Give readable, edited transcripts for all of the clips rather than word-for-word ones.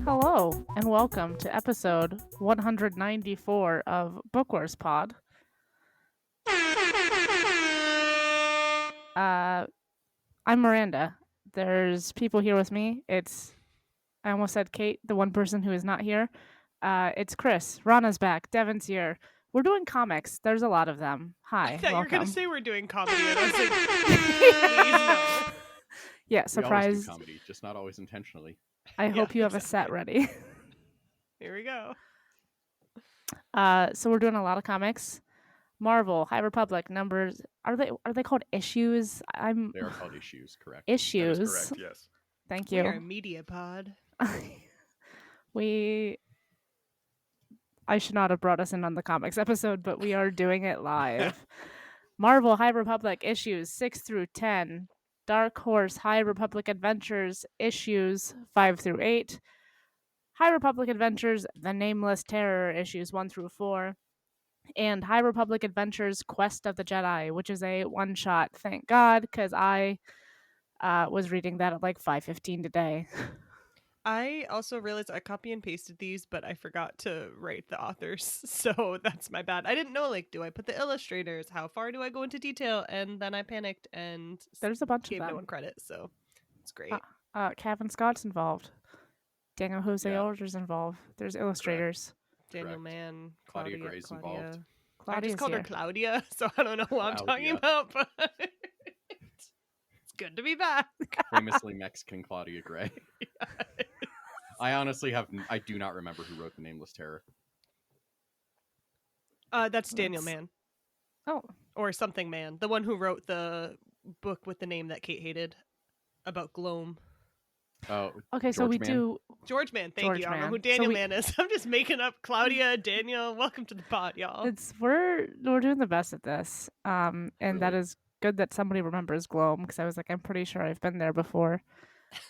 Hello, and welcome to episode 194 of Bookwars Pod. I'm Miranda. There's people here with me. I almost said Kate, the one person who is not here. It's Chris. Rana's back. Devin's here. We're doing comics. There's a lot of them. Hi, I thought you were welcome. going to say we're doing comedy. And I was like, please no. Yeah, We always surprise. do comedy, just not always intentionally. I hope you have exactly. a set ready. Here we go. So we're doing a lot of comics. Marvel, High Republic, numbers. Are they called issues? They are called issues, correct? Issues. That is correct, yes. Thank We you. are a media pod. I should not have brought us in on the comics episode, but we are doing it live. Marvel High Republic issues 6 through 10. Dark Horse High Republic Adventures issues 5 through 8. High Republic Adventures The Nameless Terror issues 1 through 4. And High Republic Adventures Quest of the Jedi, which is a one-shot, thank God, because I was reading that at like 5:15 today. I also realized I copy and pasted these, but I forgot to write the authors. So that's my bad. I didn't know, like, do I put the illustrators? How far do I go into detail? And then I panicked and There's a bunch gave of no them. one credit. So it's great. Kevin Scott's involved. Daniel Jose Yeah. Older's involved. There's illustrators. Daniel correct. Mann, Claudia Gray's involved. I Claudia's just called here. her Claudia, so I don't know what I'm talking Claudia. about, but it's good to be back. Famously Mexican Claudia Gray. I honestly I do not remember who wrote The Nameless Terror. That's Daniel That's- Mann. Oh, Or something man. The one who wrote the book with the name that Kate hated about Gloam. Oh, okay. So George we Mann? George Mann, thank George you. I don't know Mann. who So Daniel we- Mann is. I'm just making up Claudia, Daniel. Welcome to the pod, y'all. we're doing the best at this. And that Really? is good that somebody remembers Gloam, because I was like, I'm pretty sure I've been there before.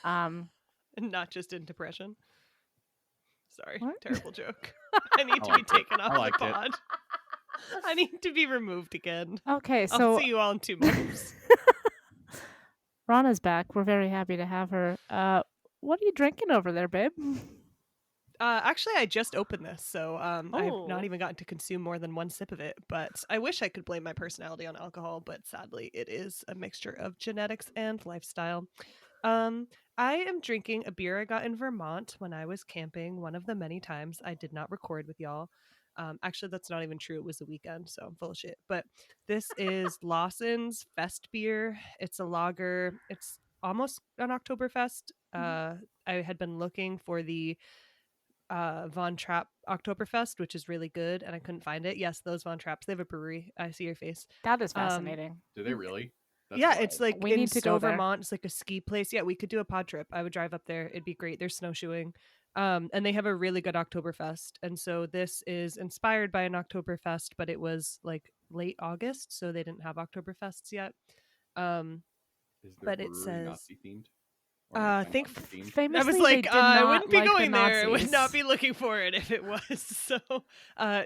Not just in depression. Sorry, What? terrible joke. I need to be liked it. taken off I the liked it. pod. I need to be removed again. Okay, I'll so see you all in 2 months. Rana's back. We're very happy to have her. What are you drinking over there, babe? Actually, I just opened this, so I've Oh. not even gotten to consume more than 1 sip of it. But I wish I could blame my personality on alcohol, but sadly, it is a mixture of genetics and lifestyle. I am drinking a beer I got in Vermont when I was camping. One of the many times I did not record with y'all. Actually, that's not even true. It was the weekend, so I'm full of shit. But this is Lawson's Fest beer. It's a lager. It's almost an Oktoberfest. I had been looking for the Von Trapp Oktoberfest, which is really good, and I couldn't find it. Yes, those Von Trapps. They have a brewery. I see your face. That is fascinating. Do they really? That's Yeah, wild. it's like We in need to go Stowe, there. Vermont. It's like a ski place. Yeah, we could do a pod trip. I would drive up there. It'd be great. There's snowshoeing. And they have a really good Oktoberfest. And so this is inspired by an Oktoberfest, but it was like late August, so they didn't have Oktoberfests yet. Is but their it brewery says- Nazi-themed? I Or think anti-Nazi themed? Famously, I was they like, did I not wouldn't be like the going there. I would Nazis. not be looking for it if it was. So,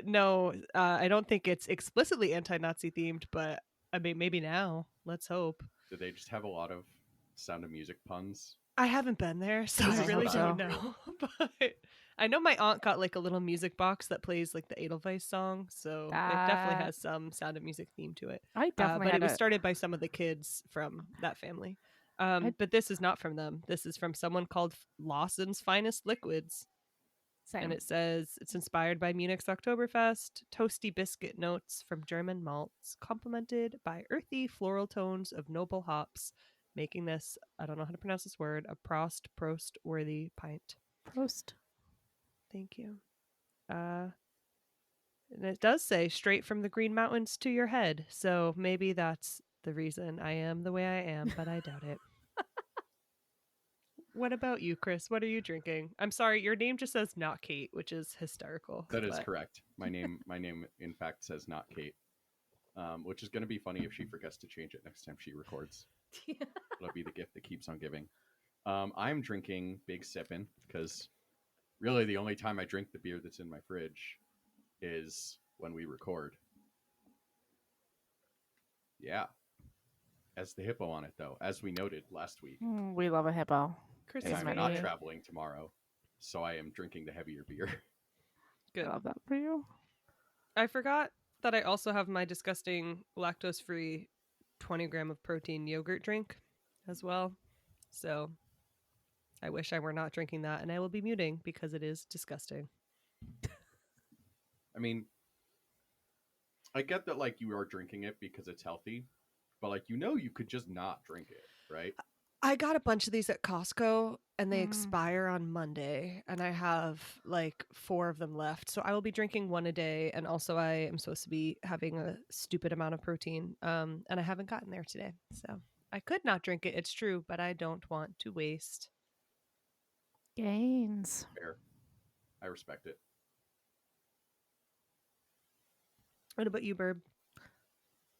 no, I don't think it's explicitly anti-Nazi themed, but I mean, maybe now. Let's hope. Do they just have a lot of Sound of Music puns? I haven't been there, so I I hope really don't so. know. But I know my aunt got like a little music box that plays like the Edelweiss song, so it definitely That- has some Sound of Music theme to it. I definitely But had it was a- started by some of the kids from that family. I- But this is not from them. This is from someone called Lawson's Finest Liquids. Same. And it says it's inspired by Munich's Oktoberfest, toasty biscuit notes from German malts, complemented by earthy floral tones of noble hops, making this, I don't know how to pronounce this word, a Prost worthy pint. Prost. Thank you. And it does say straight from the Green Mountains to your head, so maybe that's the reason I am the way I am, but I doubt it. What about you, Chris? What are you drinking? I'm sorry, your name just says not Kate, which is hysterical. That is but- correct. My name, in fact, says not Kate. which is going to be funny if she forgets to change it next time she records. It'll be the gift that keeps on giving. I'm drinking Big Sippin' because really the only time I drink the beer that's in my fridge is when we record. Yeah. Has the hippo on it, though, as we noted last week. We love a hippo. Chris And is I'm many- not traveling tomorrow, so I am drinking the heavier beer. good. I love that for you. I forgot that I also have my disgusting lactose-free 20-gram of protein yogurt drink as well. So I wish I were not drinking that, and I will be muting because it is disgusting. I mean, I get that, like, you are drinking it because it's healthy, but, like, you could just not drink it, right? I got a bunch of these at Costco and they Mm. expire on Monday, and I have like 4 of them left. So I will be drinking one a day, and also I am supposed to be having a stupid amount of protein. And I haven't gotten there today. So I could not drink it, it's true, but I don't want to waste. Gains. Fair. I respect it. What about you, Burb?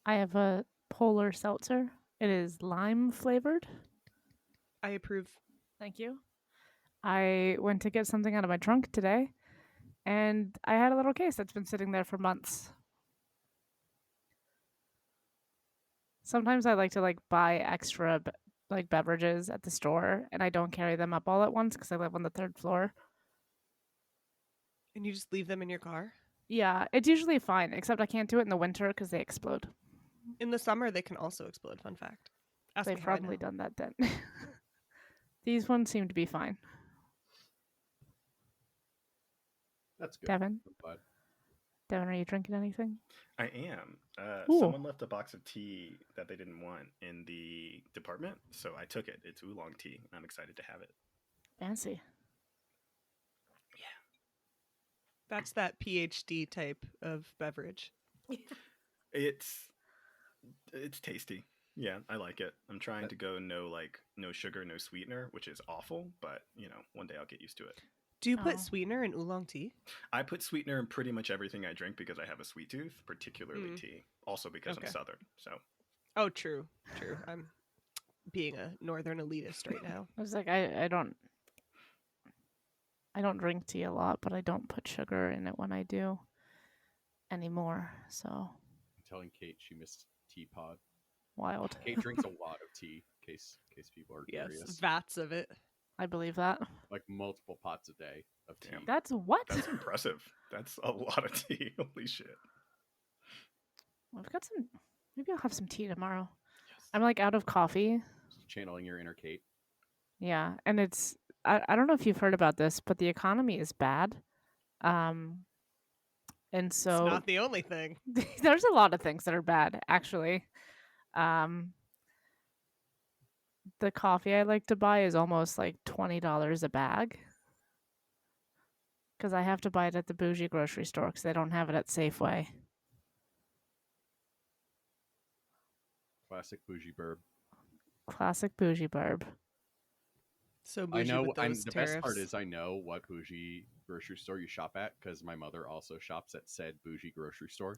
I have a polar seltzer. It is lime flavored. I approve. Thank you. I went to get something out of my trunk today, and I had a little case that's been sitting there for months. Sometimes I like to buy extra beverages at the store, and I don't carry them up all at once because I live on the 3rd floor. And you just leave them in your car? Yeah, it's usually fine, except I can't do it in the winter because they explode. In the summer, they can also explode. Fun fact. Ask They've me how I probably know. done that then. These ones seem to be fine. That's good. Devin, I'm glad. are you drinking anything? I am. Ooh. Someone left a box of tea that they didn't want in the department, so I took it. It's oolong tea, and I'm excited to have it. Fancy. That's that PhD type of beverage. It's tasty. Yeah, I like it. I'm trying to go no sugar, no sweetener, which is awful, but one day I'll get used to it. Do you put Oh. sweetener in oolong tea? I put sweetener in pretty much everything I drink because I have a sweet tooth, particularly tea. Also because Okay. I'm Southern. So Oh, true. True. I'm being a northern elitist right now. I was like, I don't drink tea a lot, but I don't put sugar in it when I do anymore. So I'm telling Kate she missed tea pod. wild. Kate drinks a lot of tea, in case people are Yes, curious. vats of it. I believe that. Like multiple pots a day of tea. Damn. That's what? that's impressive. That's a lot of tea. Holy shit. I've got some. Maybe I'll have some tea tomorrow. Yes. I'm out of coffee. Channeling your inner Kate. Yeah, and it's. I don't know if you've heard about this, but the economy is bad. And It's so not the only thing. there's a lot of things that are bad, actually. The coffee I like to buy is almost $20 a bag. Because I have to buy it at the bougie grocery store because they don't have it at Safeway. Classic bougie burb. Classic bougie burb. So I bougie know. with those The tariffs. best part is I know what bougie grocery store you shop at because my mother also shops at said bougie grocery store.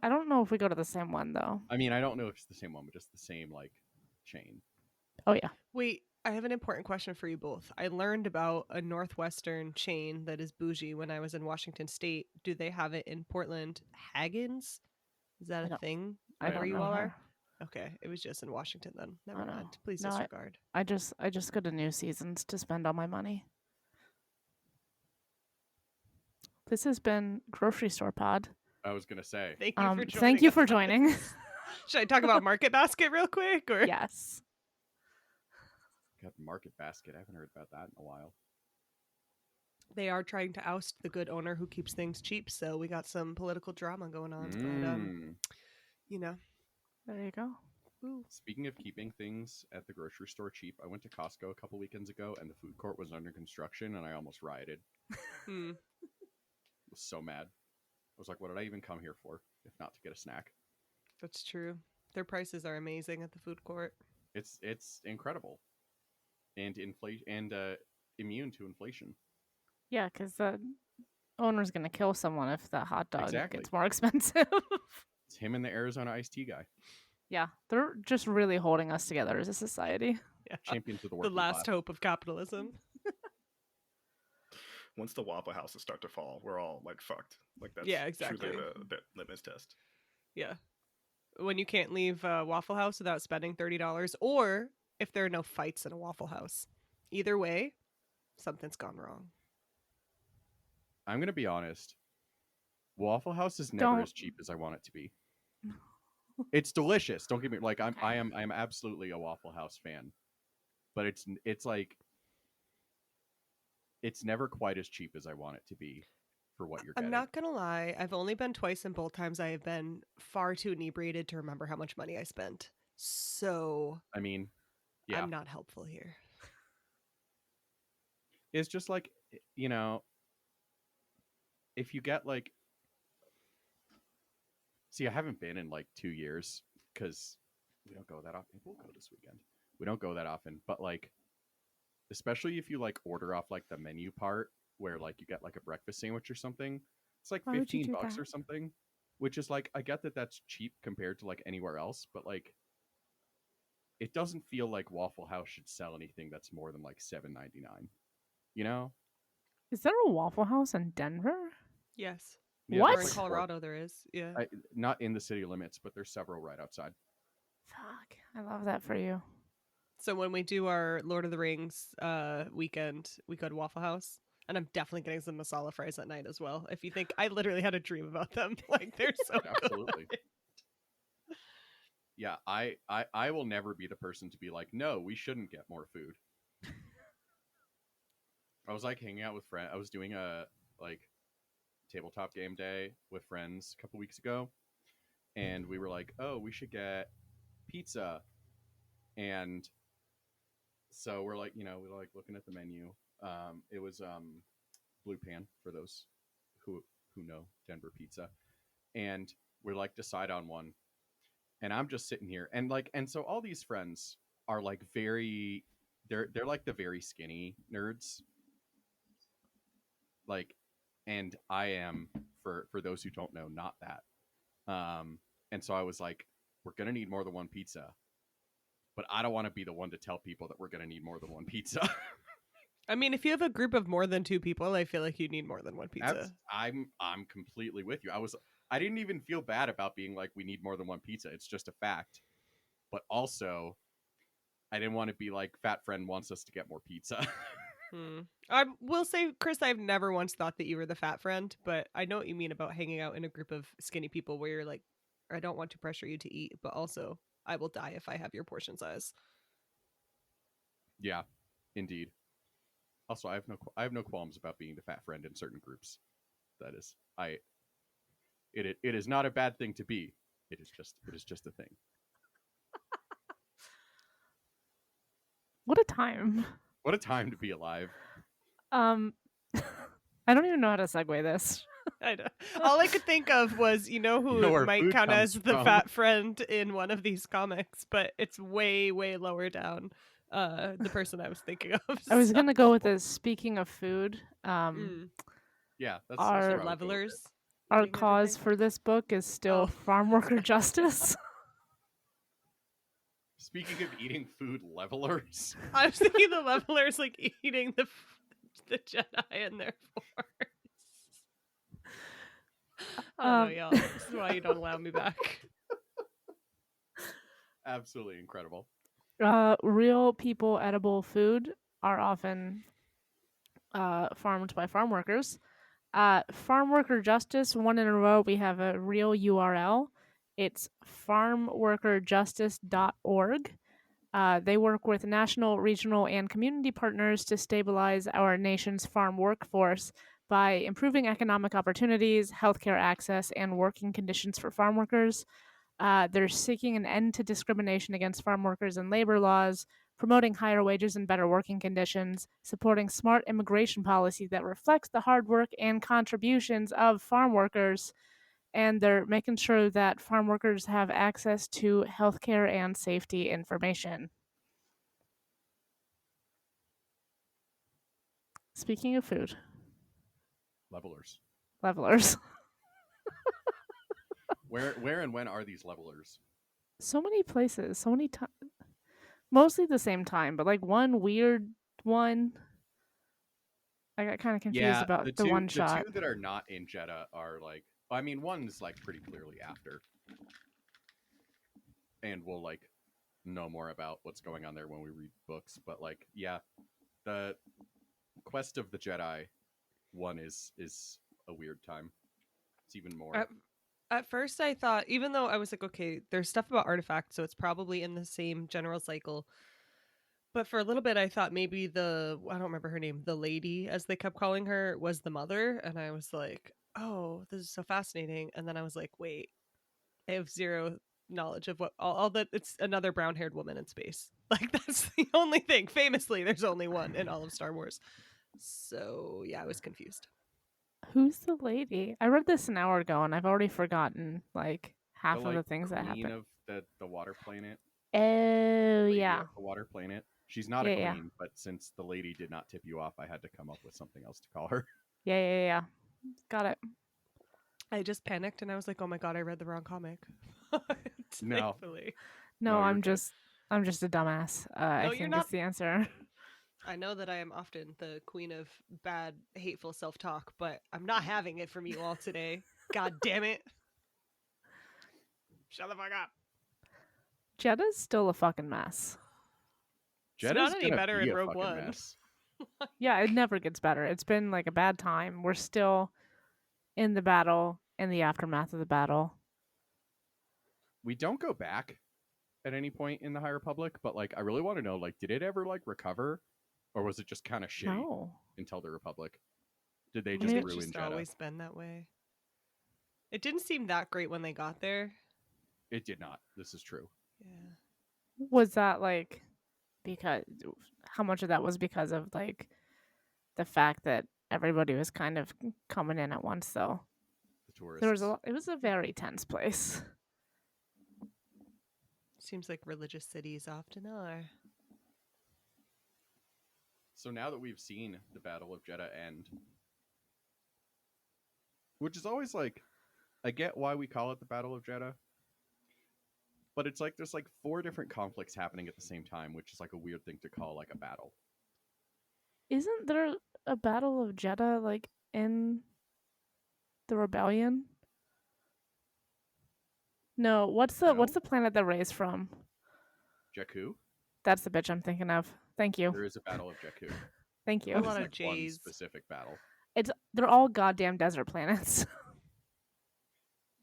I don't know if we go to the same one though. I mean, I don't know if it's the same one, but just the same chain. Oh yeah. Wait, I have an important question for you both. I learned about a Northwestern chain that is bougie when I was in Washington State. Do they have it in Portland? Haggins? Is that I a don't- thing? I where don't you know all her. are? Okay, it was just in Washington then. Never know. mind. Please No, disregard. I just go to New Seasons to spend all my money. This has been Grocery Store Pod. I was gonna say. Thank you for joining. Thank you us for on joining. this. Should I talk about Market Basket real quick? Or Yes. God, Market Basket. I haven't heard about that in a while. they are trying to oust the good owner who keeps things cheap, so we got some political drama going on. But Mm. There you go. Speaking of keeping things at the grocery store cheap, I went to Costco a couple weekends ago, and the food court was under construction, and I almost rioted. Hmm. I was so mad. I was like, what did I even come here for, if not to get a snack? That's true. Their prices are amazing at the food court. It's incredible, and immune to inflation. Yeah, because owner's gonna kill someone if that hot dog Exactly. gets more expensive. It's him and the Arizona iced tea guy, Yeah, they're just really holding us together as a society. Yeah. champions of the The working last class. hope of capitalism. Once the Waffle Houses start to fall, we're all like fucked. Like that's Yeah, exactly. truly the litmus test. Yeah. When you can't leave Waffle House without spending $30, or if there are no fights in a Waffle House. Either way, something's gone wrong. I'm gonna be honest. Waffle House is never Don't- as cheap as I want it to be. It's delicious. Don't get me like I Okay. am absolutely a Waffle House fan, but it's like it's never quite as cheap as I want it to be for what you're getting. I'm not gonna lie, I've only been twice, and both times I have been far too inebriated to remember how much money I spent. So I mean, yeah, I'm not helpful here. it's just like you know, if you get like, see, I haven't been in like 2 years because we don't go that often. We'll go this weekend. We don't go that often, but like, especially if you like order off like the menu part where like you get like a breakfast sandwich or something, it's like Why would you 15 do bucks that? or something, which is like I get that that's cheap compared to like anywhere else, but like it doesn't feel like Waffle House should sell anything that's more than like $7.99. You know? Is there a Waffle House in Denver? Yes. Yeah, What? Or there's, in like, four. Colorado there is. Yeah. Not in the city limits, but there's several right outside. Fuck, I love that for you. So when we do our Lord of the Rings weekend, we go to Waffle House. And I'm definitely getting some masala fries at night as well. If you think, I literally had a dream about them. Like, they're so Absolutely. good. Yeah, I will never be the person to be like, no, we shouldn't get more food. I was like hanging out with friends. I was doing a like tabletop game day with friends a couple weeks ago, and we were like, oh, we should get pizza. And so we're like, we're like looking at the menu. It was Blue Pan for those who know Denver pizza, and we're like decide on one. And I'm just sitting here, and like, and so all these friends are like very, they're like the very skinny nerds, like, and I am for those who don't know, not that. And so I was like, we're gonna need more than one pizza, but I don't want to be the one to tell people that we're gonna need more than one pizza. I mean, if you have a group of more than 2 people, I feel like you need more than one pizza. I'm completely with you. I didn't even feel bad about being like we need more than one pizza. It's just a fact. But also, I didn't want to be like fat friend wants us to get more pizza. I will say, Chris, I've never once thought that you were the fat friend, but I know what you mean about hanging out in a group of skinny people where you're like, I don't want to pressure you to eat, but also I will die if I have your portion size. Yeah, indeed. Also, I have no qualms about being the fat friend in certain groups. That is, it is not a bad thing to be. It is just a thing. What a time. What a time to be alive. I don't even know how to segue this. I know. All I could think of was, who know where might food count comes as the from. fat friend in one of these comics, but it's way, way lower down. The person I was thinking of. I was so- gonna go with this. Speaking of food, Yeah, that's Our- where I would go with it. levelers. our eating cause everything. for this book is still Oh. farm worker justice. Speaking of eating food, levelers. I was thinking the levelers like eating the Jedi and their force. I don't know, y'all. This is why you don't allow me back. Absolutely incredible. Real people edible food are often farmed by farm workers. Farm worker justice, one in a row, we have a real URL. It's farmworkerjustice.org. They work with national, regional, and community partners to stabilize our nation's farm workforce by improving economic opportunities, healthcare access, and working conditions for farm workers. They're seeking an end to discrimination against farm workers and labor laws, promoting higher wages and better working conditions, supporting smart immigration policy that reflects the hard work and contributions of farm workers, and they're making sure that farm workers have access to healthcare and safety information. Speaking of food, Levelers. levelers. Where and when are these levelers? So many places, so many times. Mostly the same time, but like one weird one. I got kind of confused Yeah, about the one the shot. two that are not in Jeddah are like, I mean, one's like pretty clearly after, and we'll like know more about what's going on there when we read books. But like, yeah, the Quest of the Jedi one is a weird time. It's even more. At first, I thought, even though I was like, okay, there's stuff about artifacts, so it's probably in the same general cycle. But for a little bit, I thought maybe I don't remember her name, the lady, as they kept calling her, was the mother. And I was like, oh, this is so fascinating. And then I was like, wait, I have zero knowledge of what all that. It's another brown haired woman in space. Like, that's the only thing. Famously, there's only one in all of Star Wars. So, yeah, I was confused. Who's the lady? I read this an hour ago and I've already forgotten like half The of like the things that queen happened. of the water planet. Oh Lady yeah. of the water planet. She's not Yeah, a yeah. queen, but since the lady did not tip you off, I had to come up with something else to call her. Yeah. Got it. I just panicked and I was like, oh my God, I read the wrong comic. No. Thankfully. No, No, you're I'm good. just a dumbass. No, I you're think not. is the answer. I know that I am often the queen of bad, hateful self talk, but I'm not having it from you all today. God damn it. Shut the fuck up. Jedda's still a fucking mess. It's not Jedda's any gonna better be in a Rogue fucking One. mess. Yeah, it never gets better. It's been like a bad time. We're still in the battle, in the aftermath of the battle. We don't go back at any point in the High Republic, but like I really want to know, like, did it ever like recover, or was it just kind of shitty No. until the Republic? Did they I just mean, It's ruin just Jeddah? always been that way. It didn't seem that great when they got there. It did not. This is true. Yeah. Was that like because how much of that was because of like the fact that everybody was kind of coming in at once though? The tourists. There was it was a very tense place. Seems like religious cities often are. So now that we've seen the Battle of Jeddah end, which is always like, I get why we call it the Battle of Jeddah, but it's like there's like 4 different conflicts happening at the same time, which is like a weird thing to call like a battle. Isn't there a Battle of Jeddah like in the Rebellion? No, what's No? the planet that Ray's from? Jakku? That's the bitch I'm thinking of. Thank you. There is a Battle of Jakku. Thank you. A There's lot of like one J's. specific battle. They're all goddamn desert planets.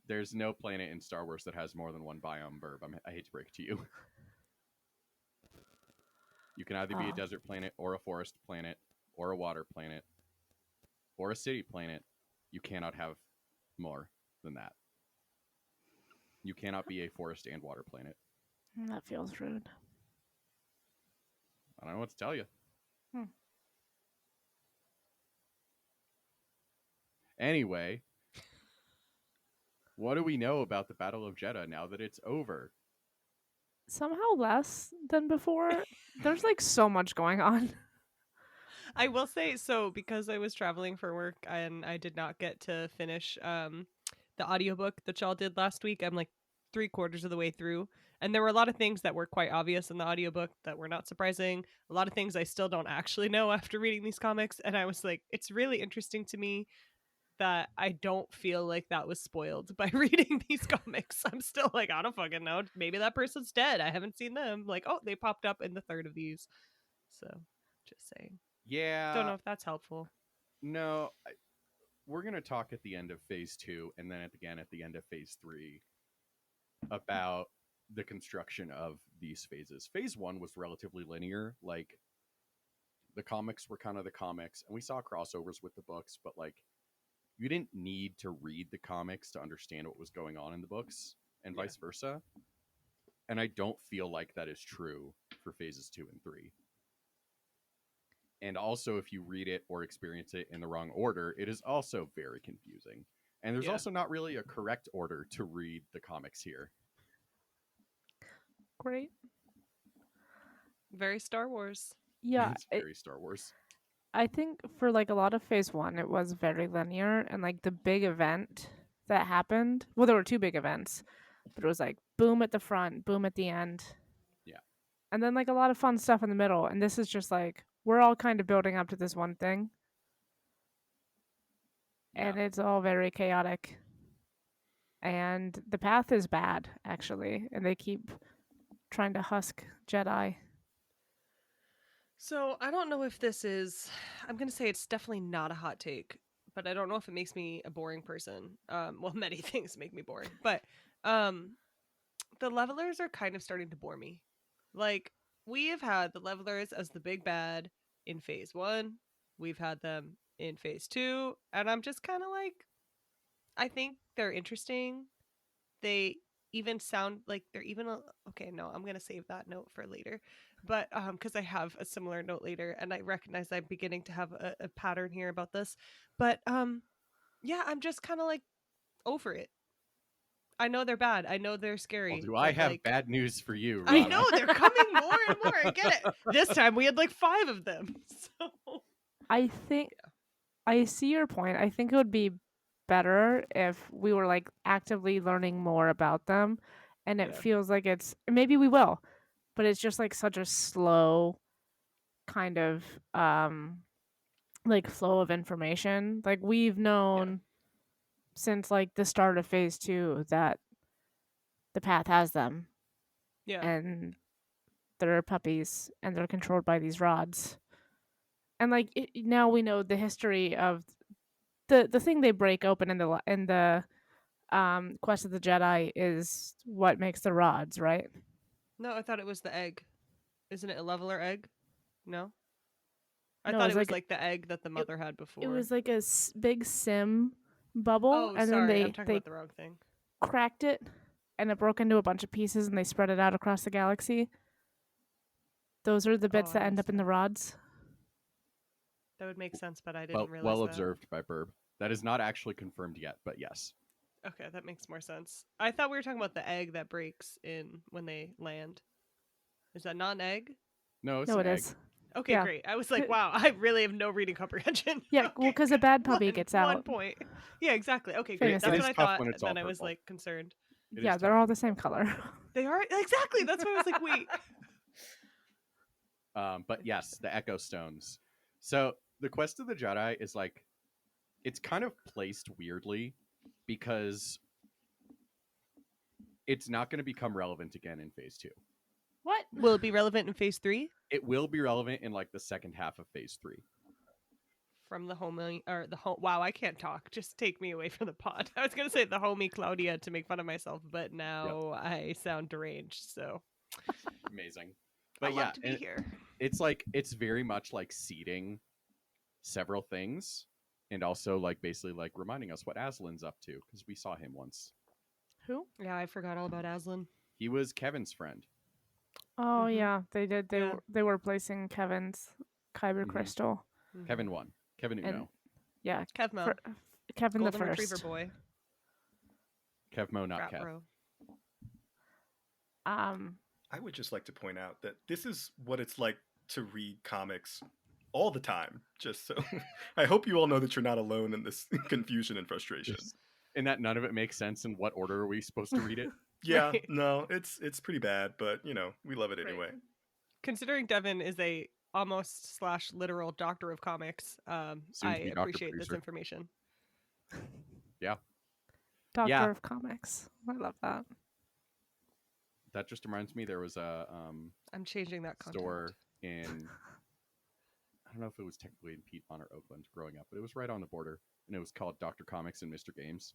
There's no planet in Star Wars that has more than one biome verb. I hate to break it to you. You can either be a Oh. desert planet or a forest planet or a water planet or a city planet. You cannot have more than that. You cannot be a forest and water planet. That feels rude. I don't know what to tell you. Anyway, what do we know about the Battle of Jeddah now that it's over? Somehow less than before. There's like so much going on. I will say, so because I was traveling for work and I did not get to finish the audiobook that y'all did last week, I'm like 3/4 of the way through. And there were a lot of things that were quite obvious in the audiobook that were not surprising. A lot of things I still don't actually know after reading these comics. And I was like, it's really interesting to me that I don't feel like that was spoiled by reading these comics. I'm still like, I don't fucking know. Maybe that person's dead. I haven't seen them. Like, oh, they popped up in the third of these. So, just saying. Yeah. Don't know if that's helpful. No, we're going to talk at the end of phase 2 and then again at the end of phase 3 about the construction of these phases. Phase 1 was relatively linear. Like, the comics were kind of the comics, and we saw crossovers with the books, but like, you didn't need to read the comics to understand what was going on in the books, and vice versa. And I don't feel like that is true for phases 2 and 3. And also, if you read it or experience it in the wrong order, it is also very confusing. And there's also not really a correct order to read the comics here. Great. Very Star Wars. Yeah. It's very Star Wars. I think for like a lot of phase 1 it was very linear, and like the big event that happened, well there were two big events, but it was like boom at the front, boom at the end. Yeah. And then like a lot of fun stuff in the middle, and this is just like we're all kind of building up to this one thing, Yeah. and it's all very chaotic. And the path is bad actually, and they keep trying to husk Jedi. So I don't know if this is. I'm gonna say it's definitely not a hot take, but I don't know if it makes me a boring person. Well, many things make me boring, but the levelers are kind of starting to bore me. Like we have had the levelers as the big bad in phase 1. We've had them in phase 2, and I'm just kind of like, I think they're interesting. They even sound like they're even okay. No, I'm gonna save that note for later, but because I have a similar note later, and I recognize I'm beginning to have a pattern here about this, but yeah, I'm just kind of like over it. I know they're bad. I know they're scary. Well, do I but, have like, bad news for you, I Rana? know they're coming more and more. I get it. This time we had like 5 of them. So I think I see your point. I think it would be better if we were like actively learning more about them, and it Yeah. feels like it's maybe we will, but it's just like such a slow kind of like flow of information. Like we've known since like the start of phase 2 that the path has them, yeah, and they're puppies and they're controlled by these rods. And like now we know the history of the thing they break open in the Quest of the Jedi is what makes the rods, right? no, I thought it was the egg. Isn't it a leveler egg? No, I No, thought it was like the egg that the mother had before. it was like a big sim bubble, Oh, and sorry, then I'm talking they about the wrong thing. cracked it, and it broke into a bunch of pieces, and they spread it out across the galaxy. Those are the bits I that end missed up in the that. rods. That would make sense, but I didn't realize Well that. observed by Burb. That is not actually confirmed yet, but yes. Okay, that makes more sense. I thought we were talking about the egg that breaks in when they land. Is that not an egg? No, it's No, an it egg. is. Okay, Yeah. great. I was like, wow, I really have no reading comprehension. Yeah, well, because a bad puppy gets One out. point. Yeah, exactly. Okay, Famous great. That's thing. what It I is tough thought. when it's all Then I was purple. like concerned. It Yeah, is they're tough. all the same color. They are exactly. That's why I was like, wait. But yes, the Echo Stones. So the Quest of the Jedi is like, it's kind of placed weirdly because it's not going to become relevant again in phase 2. What? Will it be relevant in phase 3? It will be relevant in like the second half of phase 3. From the homie or the home. Wow, I can't talk. Just take me away from the pod. I was gonna say the homie Claudia to make fun of myself, but now I sound deranged. So Amazing. I But yeah, love to be and here. it's very much like seeding several things, and also like basically like reminding us what Aslan's up to, because we saw him once. Who? Yeah, I forgot all about Aslan. He was Kevin's friend. Oh Mhm. yeah, they did. Yeah. They were placing Kevin's kyber Mhm. crystal. Mhm. Kevin won. Kevin And- Uno. Yeah, Kevmo, Kevin golden the retriever first. boy, Kevmo, not frat Kev. bro. I would just like to point out that this is what it's like to read comics all the time. Just so I hope you all know that you're not alone in this confusion and frustration. And that none of it makes sense. In what order are we supposed to read it? Yeah, Right. no, it's pretty bad, but you know, we love it Right. anyway. Considering Devin is a almost / literal doctor of comics, Soon to I be Dr. appreciate this Producer. information. Doctor Yeah. of Comics. I love that. That just reminds me, there was a I'm changing that content. store in, I don't know if it was technically in Piedmont or Oakland growing up, but it was right on the border, and it was called Dr. Comics and Mr. Games.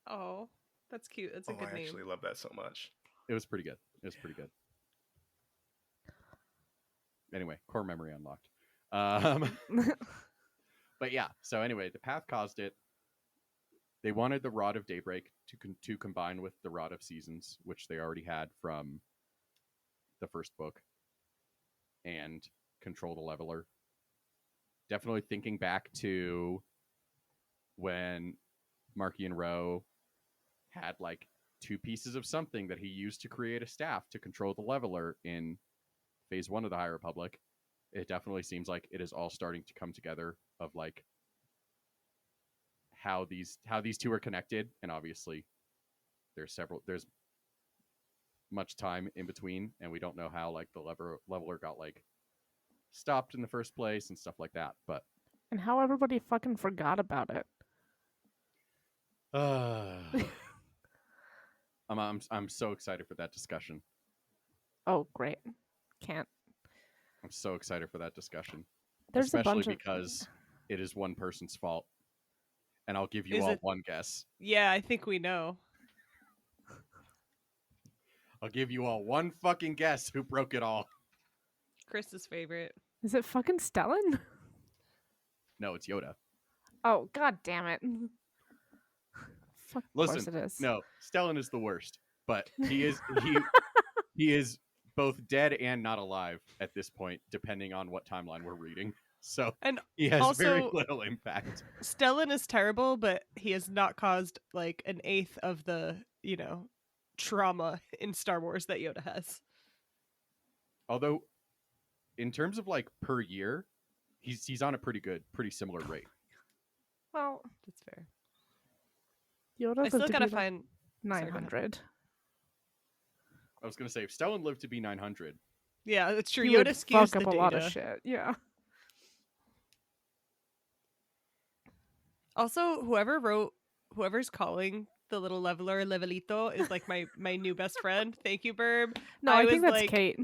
Oh, that's cute. That's a good I name. actually love that so much. It was pretty good. Anyway, core memory unlocked. But yeah, so anyway, the path caused it. They wanted the Rod of Daybreak to combine with the Rod of Seasons, which they already had from the first book, and control the leveler. Definitely thinking back to when Markian Rowe had like 2 pieces of something that he used to create a staff to control the leveler in phase 1 of the High Republic. it definitely seems like it is all starting to come together of like how these two are connected, and obviously there's much time in between, and we don't know how like the leveler got like stopped in the first place and stuff like that. But And how everybody fucking forgot about it. I'm so excited for that discussion. Oh, great. Can't. I'm so excited for that discussion. There's Especially a bunch because it is one person's fault. And I'll give you Is all it- one guess. Yeah, I think we know. I'll give you all one fucking guess who broke it all. Chris's favorite. Is it fucking Stellan? No, it's Yoda. Oh, god damn it. Fuck, of course Listen, it is. no, Stellan is the worst, but he is he is both dead and not alive at this point, depending on what timeline we're reading. So And he has very also- little impact. Stellan is terrible, but he has not caused like an eighth of the, trauma in Star Wars that Yoda has. Although, in terms of like per year, he's on a pretty similar rate. Well, That's fair. Yoda I lived still to gotta be, like, find. Sorry, go ahead. 900. I was gonna say if Stellan lived to be 900, Yeah, that's true. He would Yoda skews fuck the up a lot of data. shit. Yeah. Also, whoever's calling the little leveler Levelito is like my new best friend. Thank you, Burb. No, I I think was that's like- Kate.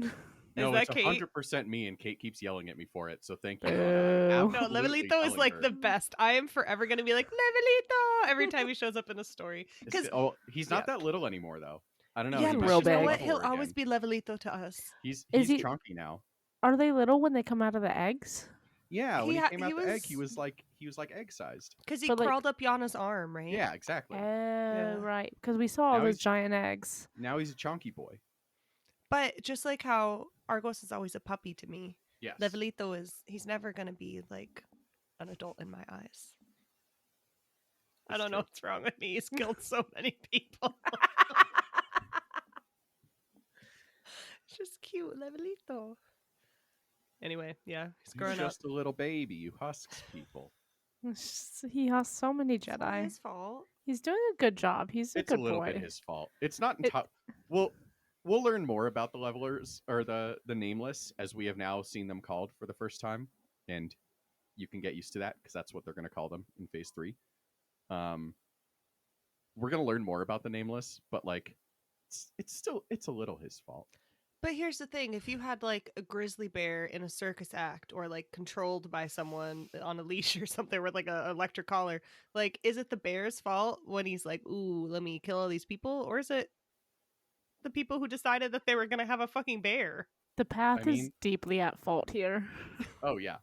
no, that it's Kate? 100% me, and Kate keeps yelling at me for it. So thank you. Boo. No, Absolutely Levelito is telling like her. the best. I am forever gonna be like Levelito every time he shows up in a story. Because He's not that little anymore, though. I don't know. yeah, he but might real just you know be big. what? He'll leveler always again. be Levelito to us. He's Is he- chunky now. Are they little when they come out of the eggs? Yeah, when He he ha- came he out the egg, he was- was like egg sized. Because he But, like- crawled up Yana's arm, right? Yeah, exactly. Oh, right. Because we saw all Now those he's- giant eggs. Now he's a chunky boy. But just like how Argos is always a puppy to me, Yes. Levelito he's never gonna be like an adult in my eyes. I It's don't know true. what's wrong with me. He's killed so many people. Just cute, Levelito. Anyway, yeah, he's He's growing up. just a little baby who husks people. He has so many It's not Jedi. his fault. He's doing a good job. He's a It's a good little boy. bit his fault. It's not It- entirely. We'll learn more about the levelers or the nameless as we have now seen them called for the first time, and you can get used to that because that's what they're going to call them in Phase 3. We're going to learn more about the nameless, but like, it's a little his fault. But here's the thing: if you had like a grizzly bear in a circus act, or like controlled by someone on a leash or something with like a electric collar, like, is it the bear's fault when he's like, "Ooh, let me kill all these people," or is it the people who decided that they were gonna have a fucking bear? The path I is mean- deeply at fault here. Oh yeah,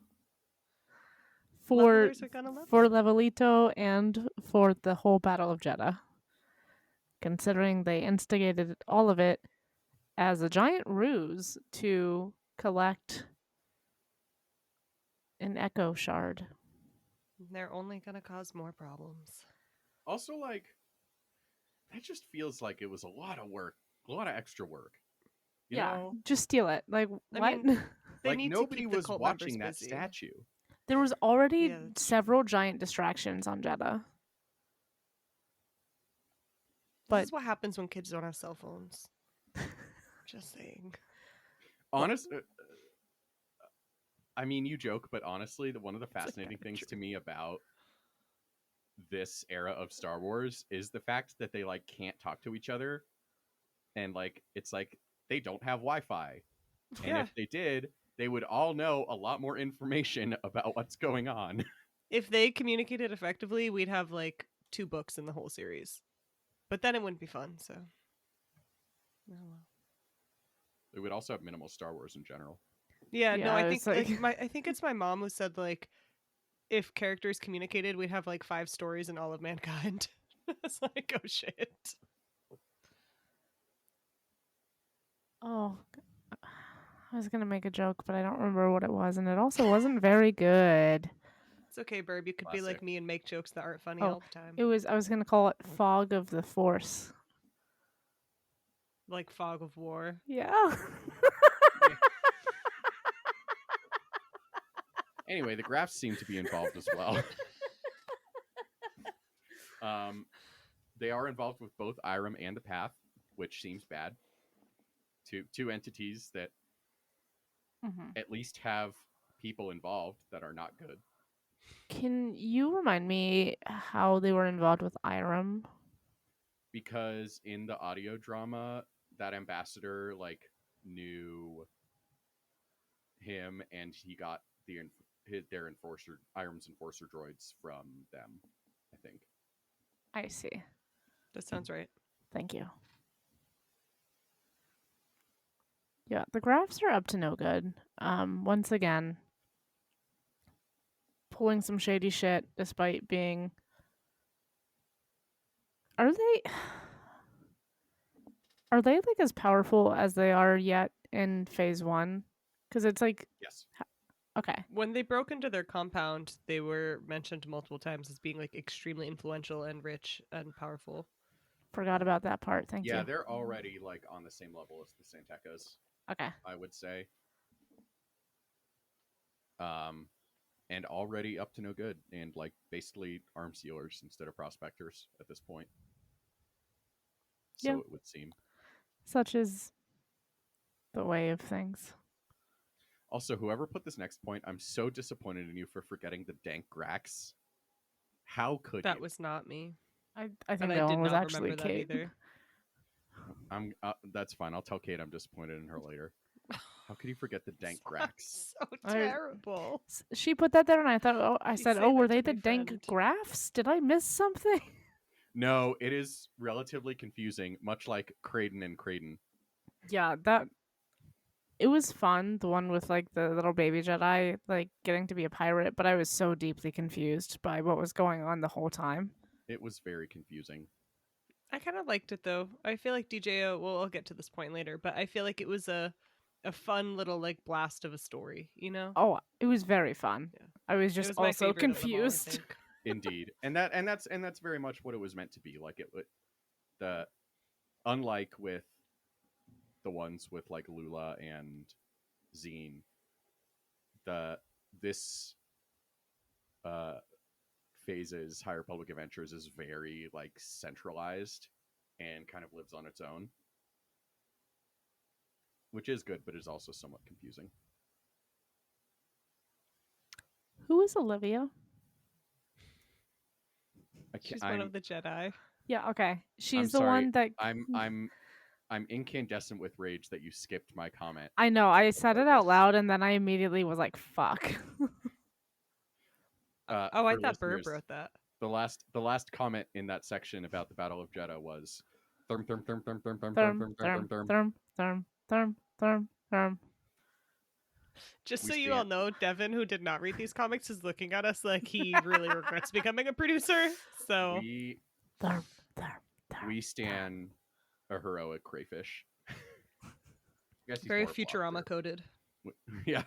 for Levelers are gonna level. for Levelito and for the whole Battle of Jedha. Considering they instigated all of it as a giant ruse to collect an echo shard. They're only gonna cause more problems. also like, that just feels like it was a lot of work, a lot of extra work. You know? Just steal it. Like I what? mean, They Like need nobody to keep the was cult watching members that busy. statue. There was already Yeah, that's true. several giant distractions on Jedha. This But is what happens when kids don't have cell phones. Just saying. Honest, I mean, you joke, but honestly, one of the like fascinating things true. to me about this era of Star Wars is the fact that they like can't talk to each other, and like it's like they don't have Wi-Fi, and Yeah. if they did, they would all know a lot more information about what's going on. If they communicated effectively, we'd have like 2 books in the whole series. But then it wouldn't be fun, so. Oh, well. They would also have minimal Star Wars in general. Yeah, no, Yeah, I it's think like- I think it's my mom who said like if characters communicated, we'd have like 5 stories in all of mankind. It's like, oh shit. oh, I was gonna make a joke, but I don't remember what it was, and it also wasn't very good. It's okay, Burb. You could be like Classic. me and make jokes that aren't funny Oh, all the time. I was gonna call it Fog of the Force. Like fog of war. Yeah. Anyway, the Grafts seem to be involved as well. They are involved with both Irem and the Path, which seems bad. Two entities that at least have people involved that are not good. Can you remind me how they were involved with Irem? Because in the audio drama, that ambassador knew him, and he got their enforcer, Irem's enforcer droids from them. I think. I see. That sounds right. Thank you. Yeah, the Grafts are up to no good. Once again, pulling some shady shit despite being. Are they like as powerful as they are yet in phase 1? Because it's like, Yes. okay, When they broke into their compound, they were mentioned multiple times as being like extremely influential and rich and powerful. forgot about that part. Thank Yeah, you. they're already on the same level as the Santekas, Okay. I would say. And already up to no good, and basically arms dealers instead of prospectors at this point. So Yeah. it would seem. Such is the way of things. Also, whoever put this next point, I'm so disappointed in you for forgetting the dank Grax. How could That you? was not me. I think And that I one did was not actually remember that Kate. either. That's fine. I'll tell Kate I'm disappointed in her later. How could you forget the dank Grax? So terrible. She put that there, and I thought, She said, said "Oh, were that they to the my dank friend. graphs? Did I miss something?" No, it is relatively confusing, much like Creighton and Creighton. Yeah, it was fun. The one with the little baby Jedi getting to be a pirate, but I was so deeply confused by what was going on the whole time. It was very confusing. I kind of liked it though. I feel like DJO. Well, I'll get to this point later, but I feel like it was a fun little blast of a story. You know. Oh, it was very fun. Yeah. I was It just was my also favorite of them all, I confused. think. Indeed, and that's very much what it was meant to be. Unlike with the ones with Lula and Zine, this phase's High Republic Adventures is very centralized and kind of lives on its own, which is good, but is also somewhat confusing. Who is Olivia? She's one of the Jedi. Yeah, okay. She's I'm the sorry. one that I'm incandescent with rage that you skipped my comment. I know. I said it out loud, and then I immediately was like, "Fuck." I thought Burb wrote that. The last comment in that section about the Battle of Jedha was therm therm therm therm therm therm Therm, therm therm therm, therm. therm, therm, therm, therm. Just We so you stand- all know, Devin, who did not read these comics, is looking at us like he really regrets becoming a producer. So We Therm, therm, therm, we stand a heroic Crayfish. I guess he's very more of a Futurama lobster. coded. Yeah,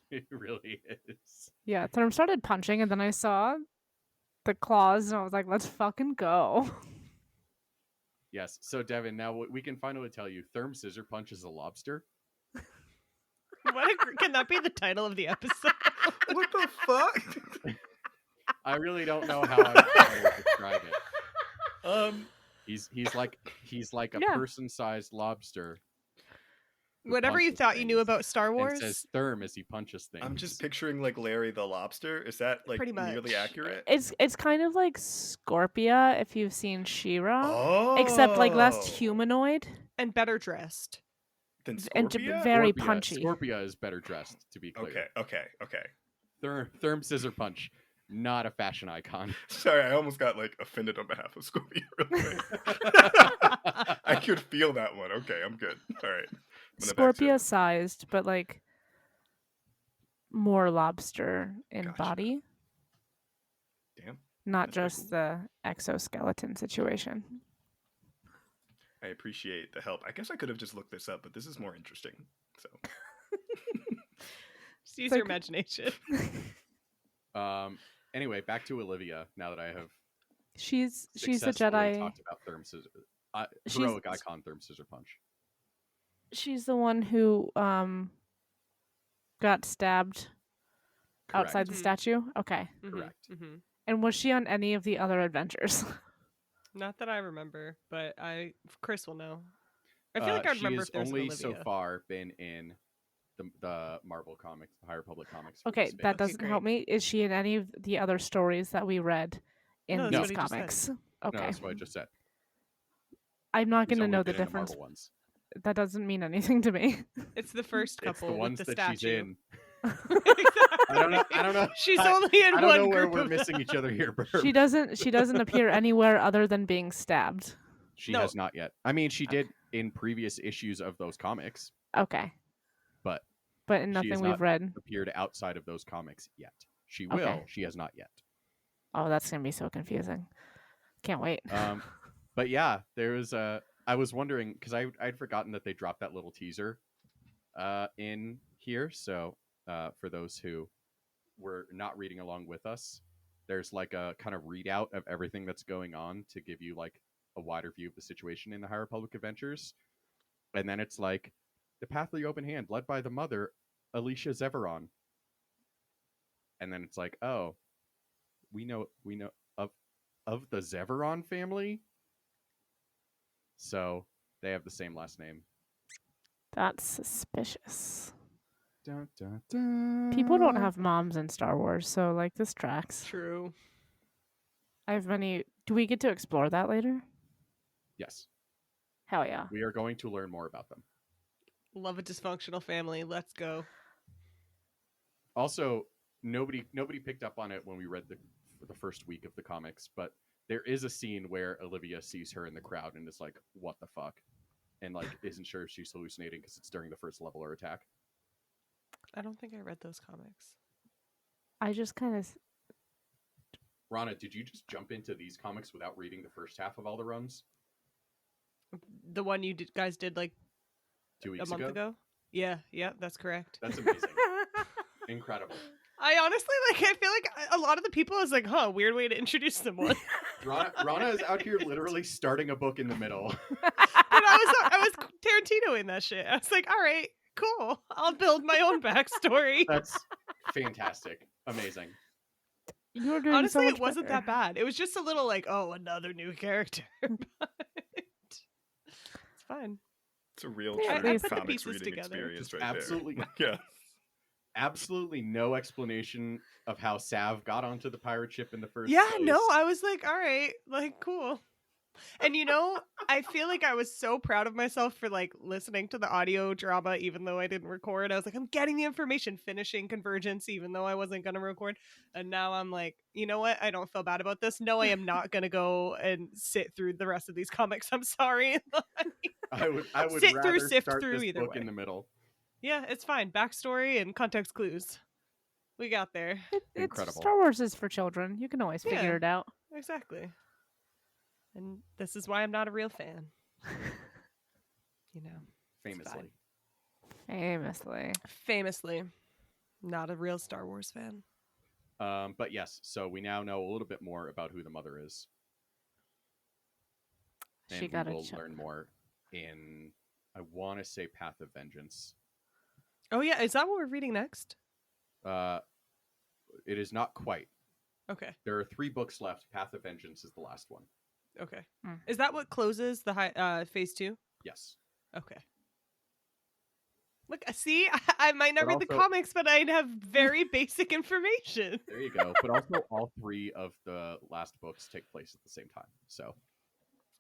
it really is. Yeah, Therm started punching, and then I saw the claws, and I was like, "Let's fucking go." Yes. So Devin, now we can finally tell you, Therm Scissor Punch is a lobster. Can that be the title of the episode? What the fuck? I really don't know how I would describe it. He's like a Yeah. person-sized lobster. who Whatever you punches thought you knew things about Star and Wars. says therm as he punches things. I'm just picturing Larry the lobster. Is that Pretty much. nearly accurate? It's kind of like Scorpia if you've seen She-Ra, Oh, except less humanoid And better dressed. than and Scorpia? very Scorpia. punchy. Scorpia is better dressed, to be clear. Okay. Therm Scissor Punch, not a fashion icon. Sorry, I almost got offended on behalf of Scorpia. Real quick. I could feel that one. Okay, I'm good. All right. Scorpia sized, but more lobster in Gotcha. body, Damn. not That's pretty just the exoskeleton situation. I appreciate the help. I guess I could have just looked this up, but this is more interesting. So Just use It's your like- imagination. Anyway, back to Olivia. Now that I have She's a successfully Jedi. talked about Therm Scissor, She's- heroic icon Therm Scissor Punch. She's the one who got stabbed outside the Mhm. statue? Okay. Correct. Mm-hmm. And was she on any of the other adventures? Not that I remember, but Chris will know. I feel like I She remember has if there's only an so Olivia. far been in the Marvel comics, the High Republic comics. For Okay, the that spin-offs. doesn't help me. Is she in any of the other stories that we read in No, that's these what he just said. comics? No, Okay. that's what I just said. I'm not She's going to only know the been in difference. Marvel ones. That doesn't mean anything to me. It's the first It's couple the ones with the that she's statue. in. Exactly. I don't know. She's I- only in I don't one know where group we're of missing them. each other here, Burp. She doesn't appear anywhere other than being stabbed. She No. has not yet. I mean, she Okay. did in previous issues of those comics, Okay. but But in she nothing has we've not read. appeared outside of those comics yet. She will. Okay. She has not yet. Oh, that's going to be so confusing. Can't wait. But yeah, there was I was wondering because I'd forgotten that they dropped that little teaser in here. So for those who were not reading along with us, there's like a kind of readout of everything that's going on to give you like a wider view of the situation in the High Republic Adventures. And then it's like the Path of the Open Hand, led by the mother, Alicia Zeveron. And then it's like, oh, we know of the Zeveron family. So they have the same last name. That's suspicious. Dun, dun, dun. People don't have moms in Star Wars, so like this tracks. True. I have many. Do we get to explore that later? Yes, Hell yeah. we are going to learn more about them. Love a dysfunctional family. Let's go. Also, nobody picked up on it when we read the first week of the comics, but there is a scene where Olivia sees her in the crowd and is like, "What the fuck?" and like isn't sure if she's hallucinating because it's during the first leveler attack. I don't think I read those comics. I just kind of. Rana, did you just jump into these comics without reading the first half of all the runs? The one you guys did like 2 weeks a month ago? Yeah, that's correct. That's amazing. Incredible. I honestly I feel like a lot of the people is like, huh, weird way to introduce someone. Rana is out here literally starting a book in the middle. But I was Tarantino in that shit. I was like, all right, cool. I'll build my own backstory. That's fantastic. Amazing. You're doing Honestly, so much it wasn't better. that bad. It was just a little like, oh, another new character. But it's fine. It's a real Yeah, true I put the comics pieces reading together. experience Just right absolutely- there. Yeah. Absolutely no explanation of how Sav got onto the pirate ship in the first Yeah, place. no, I was like, all right, like cool. And I feel like I was so proud of myself for like listening to the audio drama even though I didn't record. I was like, I'm getting the information, finishing Convergence even though I wasn't going to record. And now I'm like, you know what? I don't feel bad about this. No, I am not going to go and sit through the rest of these comics. I'm sorry. I would Sit through, rather sift start through this either book way. in the middle. Yeah, it's fine. Backstory and context clues. We got there. Incredible. Star Wars is for children. You can always figure Yeah. it out. Exactly. And this is why I'm not a real fan. Famously. Famously, not a real Star Wars fan. But yes, so we now know a little bit more about who the mother is. And She got we a will chunk. learn more in, I want to say, Path of Vengeance. Oh yeah, is that what we're reading next? It is not quite. Okay. There are 3 books left. Path of Vengeance is the last one. Okay. Mm. Is that what closes the phase 2? Yes. Okay. Look, see, I might not But read the also- comics, but I'd have very basic information. There you go. But also, all 3 of the last books take place at the same time. So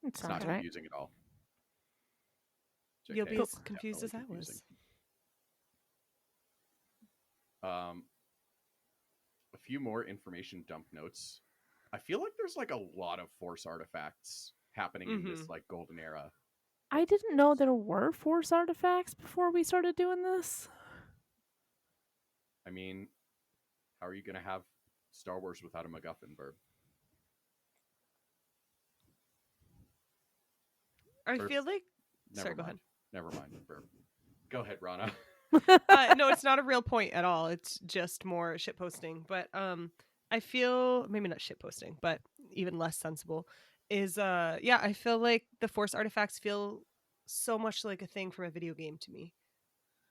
It it's not sounds right. confusing at all. You'll JK, be it's as confused as I definitely was. confusing. A few more information dump notes. I feel like there's like a lot of Force artifacts happening in this like golden era. I didn't know there were Force artifacts before we started doing this. I mean, how are you going to have Star Wars without a MacGuffin, Burb? I Or- feel like Never Sorry, go mind. Never mind, Burb. Go ahead, Rana. no, it's not a real point at all. It's just more shit posting. But I feel maybe not shit posting, but even less sensible is I feel like the Force artifacts feel so much like a thing from a video game to me.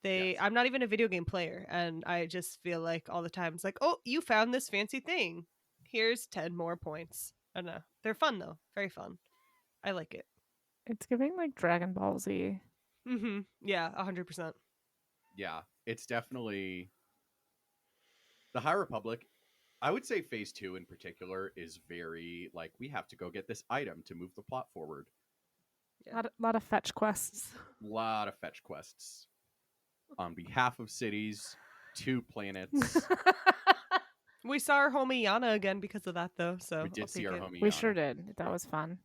They, Yes. I'm not even a video game player, and I just feel like all the time it's like, oh, you found this fancy thing. Here's 10 more points. I don't know. They're fun though. Very fun. I like it. It's giving like Dragon Ball Z. Mm-hmm. Yeah, 100%. Yeah, it's definitely the High Republic. I would say Phase 2 in particular is very like we have to go get this item to move the plot forward. Yeah. Lot of fetch quests. A lot of fetch quests on behalf of cities, 2 planets. We saw our homie Yana again because of that though, so We I'll did see take our it. homie. We Yana. sure did. That was fun.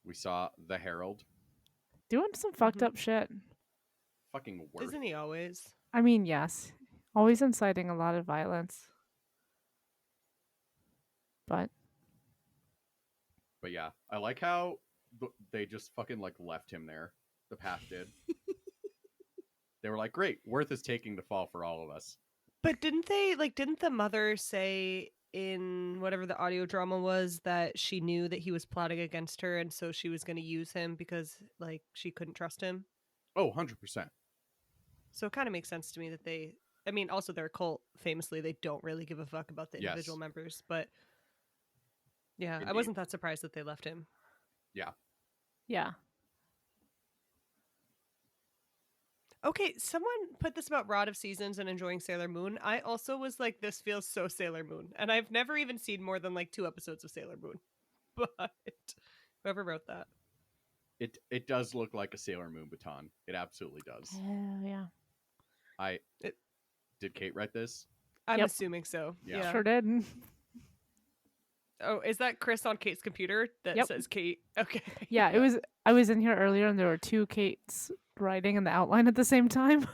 We saw the Herald. Doing some fucked Mhm. up shit. Fucking worth. Isn't he always? I mean, yes. Always inciting a lot of violence. But But yeah, I like how they just fucking like left him there. The path did. They were like, "Great, Worth is taking the fall for all of us." But didn't the mother say in whatever the audio drama was that she knew that he was plotting against her and so she was going to use him because like she couldn't trust him? Oh, 100%. So it kind of makes sense to me that they, I mean, also their cult, famously, they don't really give a fuck about the Yes. individual members, but yeah, I Indeed. wasn't that surprised that they left him. yeah. Okay, someone put this about Rod of Seasons and enjoying Sailor Moon. I also was like, this feels so Sailor Moon. And I've never even seen more than like 2 episodes of Sailor Moon. But whoever wrote that. It does look like a Sailor Moon baton. It absolutely does. Hell yeah. Did Kate write this? I'm Yep. assuming so. Yeah. Yeah. Sure did. Oh, is that Chris on Kate's computer that Yep. says Kate? Okay. Yeah, it was. I was in here earlier and there were 2 Kates writing in the outline at the same time.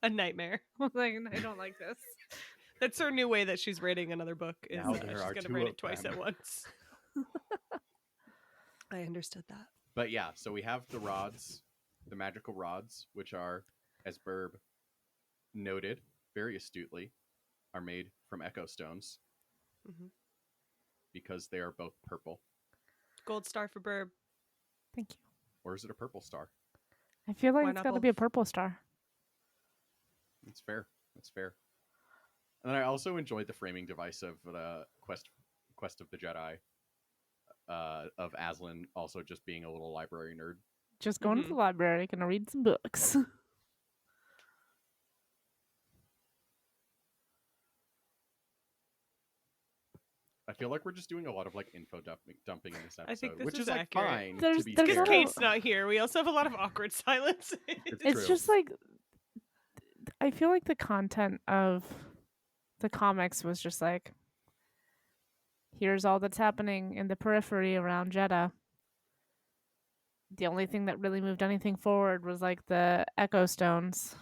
A nightmare. I was like, I don't like this. That's her new way that she's writing another book. Is Now she's there going are to 2 write of it twice them. at once. I understood that. But yeah, so we have the rods, the magical rods, which are, as Burb noted very astutely, are made from echo stones Mhm. because they are both purple. Gold star for Burb. Thank you. Or is it a purple star? I feel like Why it's not got to both? be a purple star. That's fair. That's fair. And then I also enjoyed the framing device of the Quest of the Jedi, of Aslan also just being a little library nerd. Just going to the library, gonna read some books. I feel like we're just doing a lot of like info dumping in this episode, I think this which is is like accurate. fine. There's- to be there's Because fair. a little- Kate's not here. We also have a lot of awkward silence. It's It's true. just like I feel like the content of the comics was just like here's all that's happening in the periphery around Jeddah. The only thing that really moved anything forward was like the echo stones.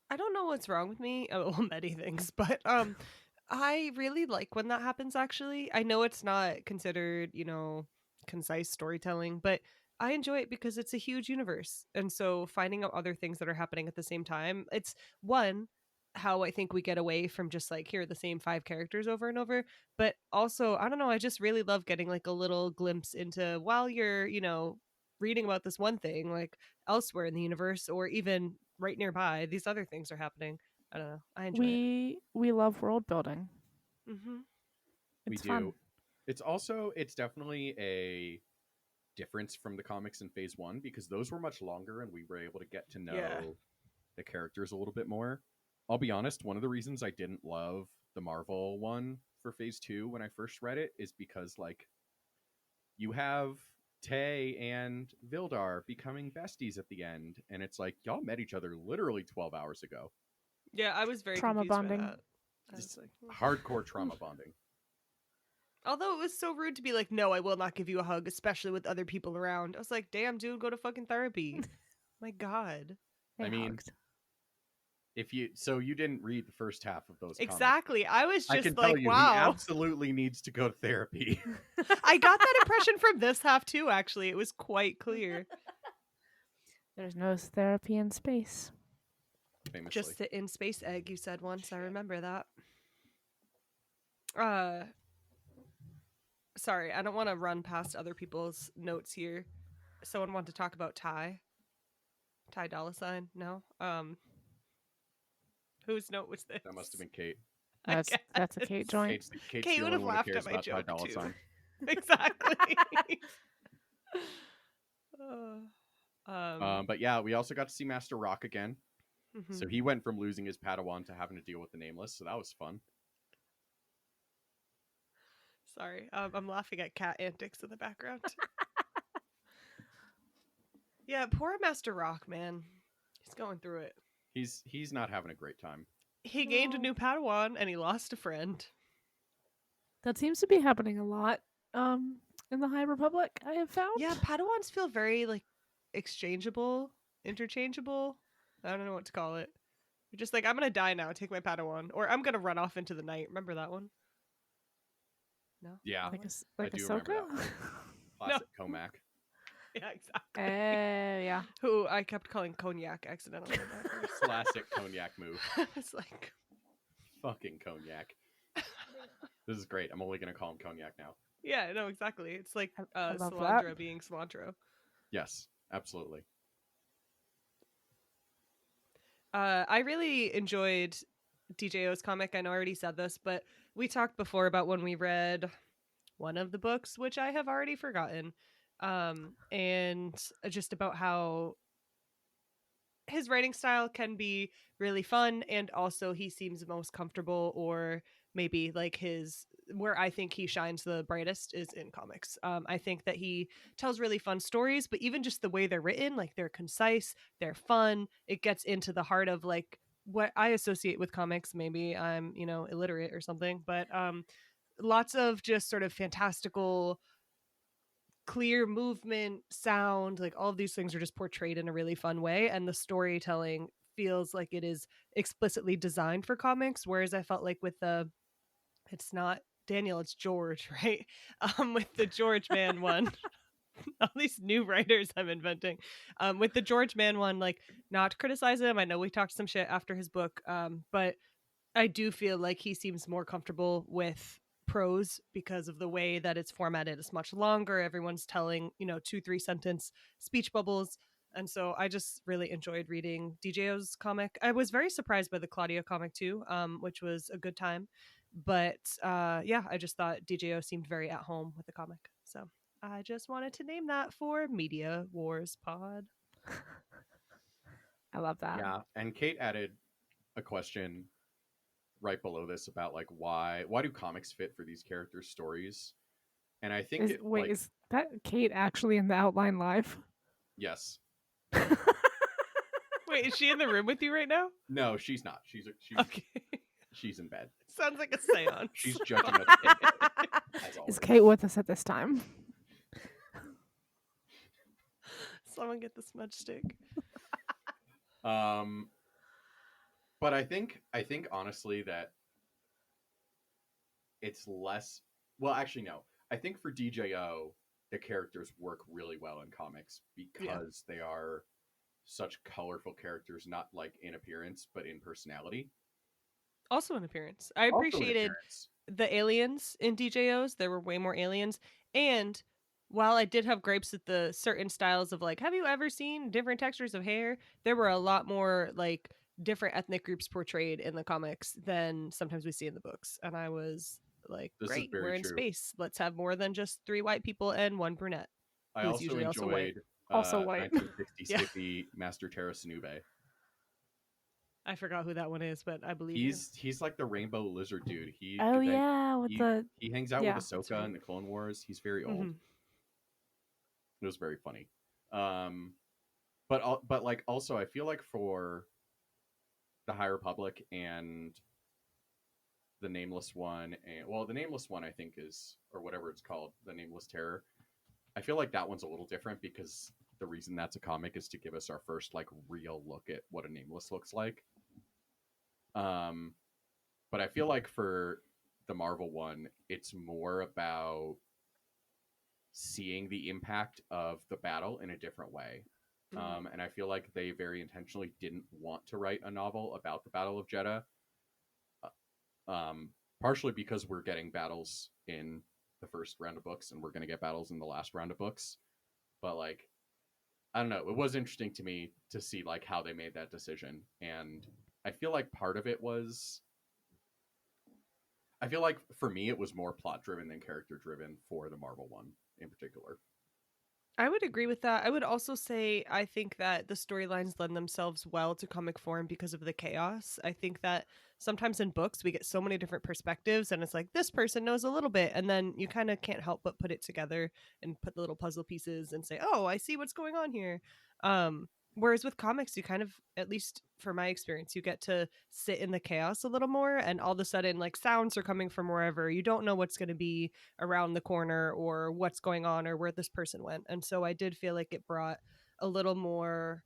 I don't know what's wrong with me. Oh, well, many things, but I really like when that happens. Actually, I know it's not considered, concise storytelling, but I enjoy it because it's a huge universe, and so finding out other things that are happening at the same time. It's one how I think we get away from just like here are the same 5 characters over and over, but also I don't know. I just really love getting like a little glimpse into while you're reading about this one thing like elsewhere in the universe or even right nearby these other things are happening. I don't know, I enjoy it. We love world building. Mm-hmm. It's we fun. do. It's definitely a difference from the comics in Phase 1 because those were much longer and we were able to get to know Yeah. the characters a little bit more. I'll be honest, one of the reasons I didn't love the Marvel one for Phase 2 when I first read it is because like you have Tay and Vildar becoming besties at the end and it's like y'all met each other literally 12 hours ago. Yeah, I was very Trauma confused bonding. by that. I Just was like, hardcore trauma bonding. although it was so rude to be like, no, I will not give you a hug, especially with other people around. I was like, damn, dude, go to fucking therapy. My God. They I mean, hugged. You didn't read the first half of those comics. Exactly. I was I just can like, tell you, he wow. absolutely needs to go to therapy. I got that impression from this half too, actually. It was quite clear. There's no therapy in space. Famously. Just sit in space egg, you said once. I remember that. Sorry, I don't want to run past other people's notes here. Someone wanted to talk about Ty. Ty Dolla Sign? No. Whose note was this? That must have been Kate. I That's a Kate guess. joint. Kate's Kate the would only have one who laughed at cares my about Ty joke Dolla too. Sign. Exactly. But yeah, we also got to see Master Rock again. Mhm. So he went from losing his Padawan to having to deal with the Nameless. So that was fun. Sorry, I'm laughing at cat antics in the background. Yeah, poor Master Rock, man. He's going through it. He's not having a great time. He gained a No. new Padawan and he lost a friend. That seems to be happening a lot in the High Republic, I have found. Yeah, Padawans feel very like exchangeable, interchangeable. I don't know what to call it. You're just like, I'm gonna die now, take my Padawan. Or I'm gonna run off into the night. Remember that one? No? Yeah, Like I do remember Ahsoka? that one. Classic Comac. Yeah, exactly. Yeah. Who I kept calling Cognac accidentally in that verse. Classic Cognac move. It's like Fucking Cognac. This is great. I'm only gonna call him Cognac now. yeah, no, exactly. It's like I love cilantro that. being cilantro. Yes, absolutely. I really enjoyed DJO's comic. I know I already said this, but we talked before about when we read one of the books, which I have already forgotten, and just about how his writing style can be really fun, and also he seems most comfortable, or maybe like his where I think he shines the brightest is in comics. I think that he tells really fun stories, but even just the way they're written, like they're concise, they're fun. It gets into the heart of like what I associate with comics. Maybe I'm, illiterate or something, but lots of just sort of fantastical, clear movement, sound, like all of these things are just portrayed in a really fun way, and the storytelling feels like it is explicitly designed for comics, whereas I felt like with it's not Daniel, it's George, right? With the George Man one, all these new writers I'm inventing. With the George Man one, like, not to criticize him, I know we talked some shit after his book, but I do feel like he seems more comfortable with prose because of the way that it's formatted. It's much longer. Everyone's telling, 2-3 sentence speech bubbles. And so I just really enjoyed reading DJO's comic. I was very surprised by the Claudia comic too, which was a good time. But yeah, I just thought DJO seemed very at home with the comic. So I just wanted to name that for Media Wars Pod. I love that. Yeah, and Kate added a question right below this about like why do comics fit for these characters' stories? And I think Is that Kate actually in the outline live? yes. Wait, is she in the room with you right now? No, she's not. She's Okay. she's in bed. Sounds like a seance. She's judging us as Is always. Kate with us at this time? Someone get the smudge stick. But I think honestly that it's less. Well, actually, no. I think for DJO, the characters work really well in comics because they are such colorful characters, not like in appearance, but in personality. Also an appearance. I Also in appreciated appearance. the aliens in DJOs. There were way more aliens. And while I did have gripes at the certain styles of like, have you ever seen different textures of hair? There were a lot more like different ethnic groups portrayed in the comics than sometimes we see in the books. And I was like, This is great, very we're in true. space. Let's have more than just 3 white people and 1 brunette. I who's also usually also white. enjoyed Also white. 1960 Yeah. Skippy Master Terra Sinube. I forgot who that one is, but I believe He's like the rainbow lizard dude. He hangs out with that's Ahsoka right. in the Clone Wars. He's very you. old. Mhm. It was very funny. But like also I feel like for the High Republic and the Nameless one, and the Nameless one I think is, or whatever it's called, the Nameless Terror. I feel like that one's a little different because the reason that's a comic is to give us our first like real look at what a Nameless looks like. But I feel like for the Marvel one, it's more about seeing the impact of the battle in a different way. And I feel like they very intentionally didn't want to write a novel about the Battle of Jedha. Partially because we're getting battles in the first round of books and we're going to get battles in the last round of books. But like I don't know. It was interesting to me to see like how they made that decision, and I feel like part of it was. I feel like for me it was more plot driven than character driven for the Marvel one in particular. I would agree with that. I would also say I think that the storylines lend themselves well to comic form because of the chaos. I think that sometimes in books we get so many different perspectives and it's like this person knows a little bit and then you kind of can't help but put it together and put the little puzzle pieces and say, "Oh, I see what's going on here." Whereas with comics you kind of, at least for my experience, you get to sit in the chaos a little more and all of a sudden like sounds are coming from wherever. You don't know what's going to be around the corner or what's going on or where this person went. And so I did feel like it brought a little more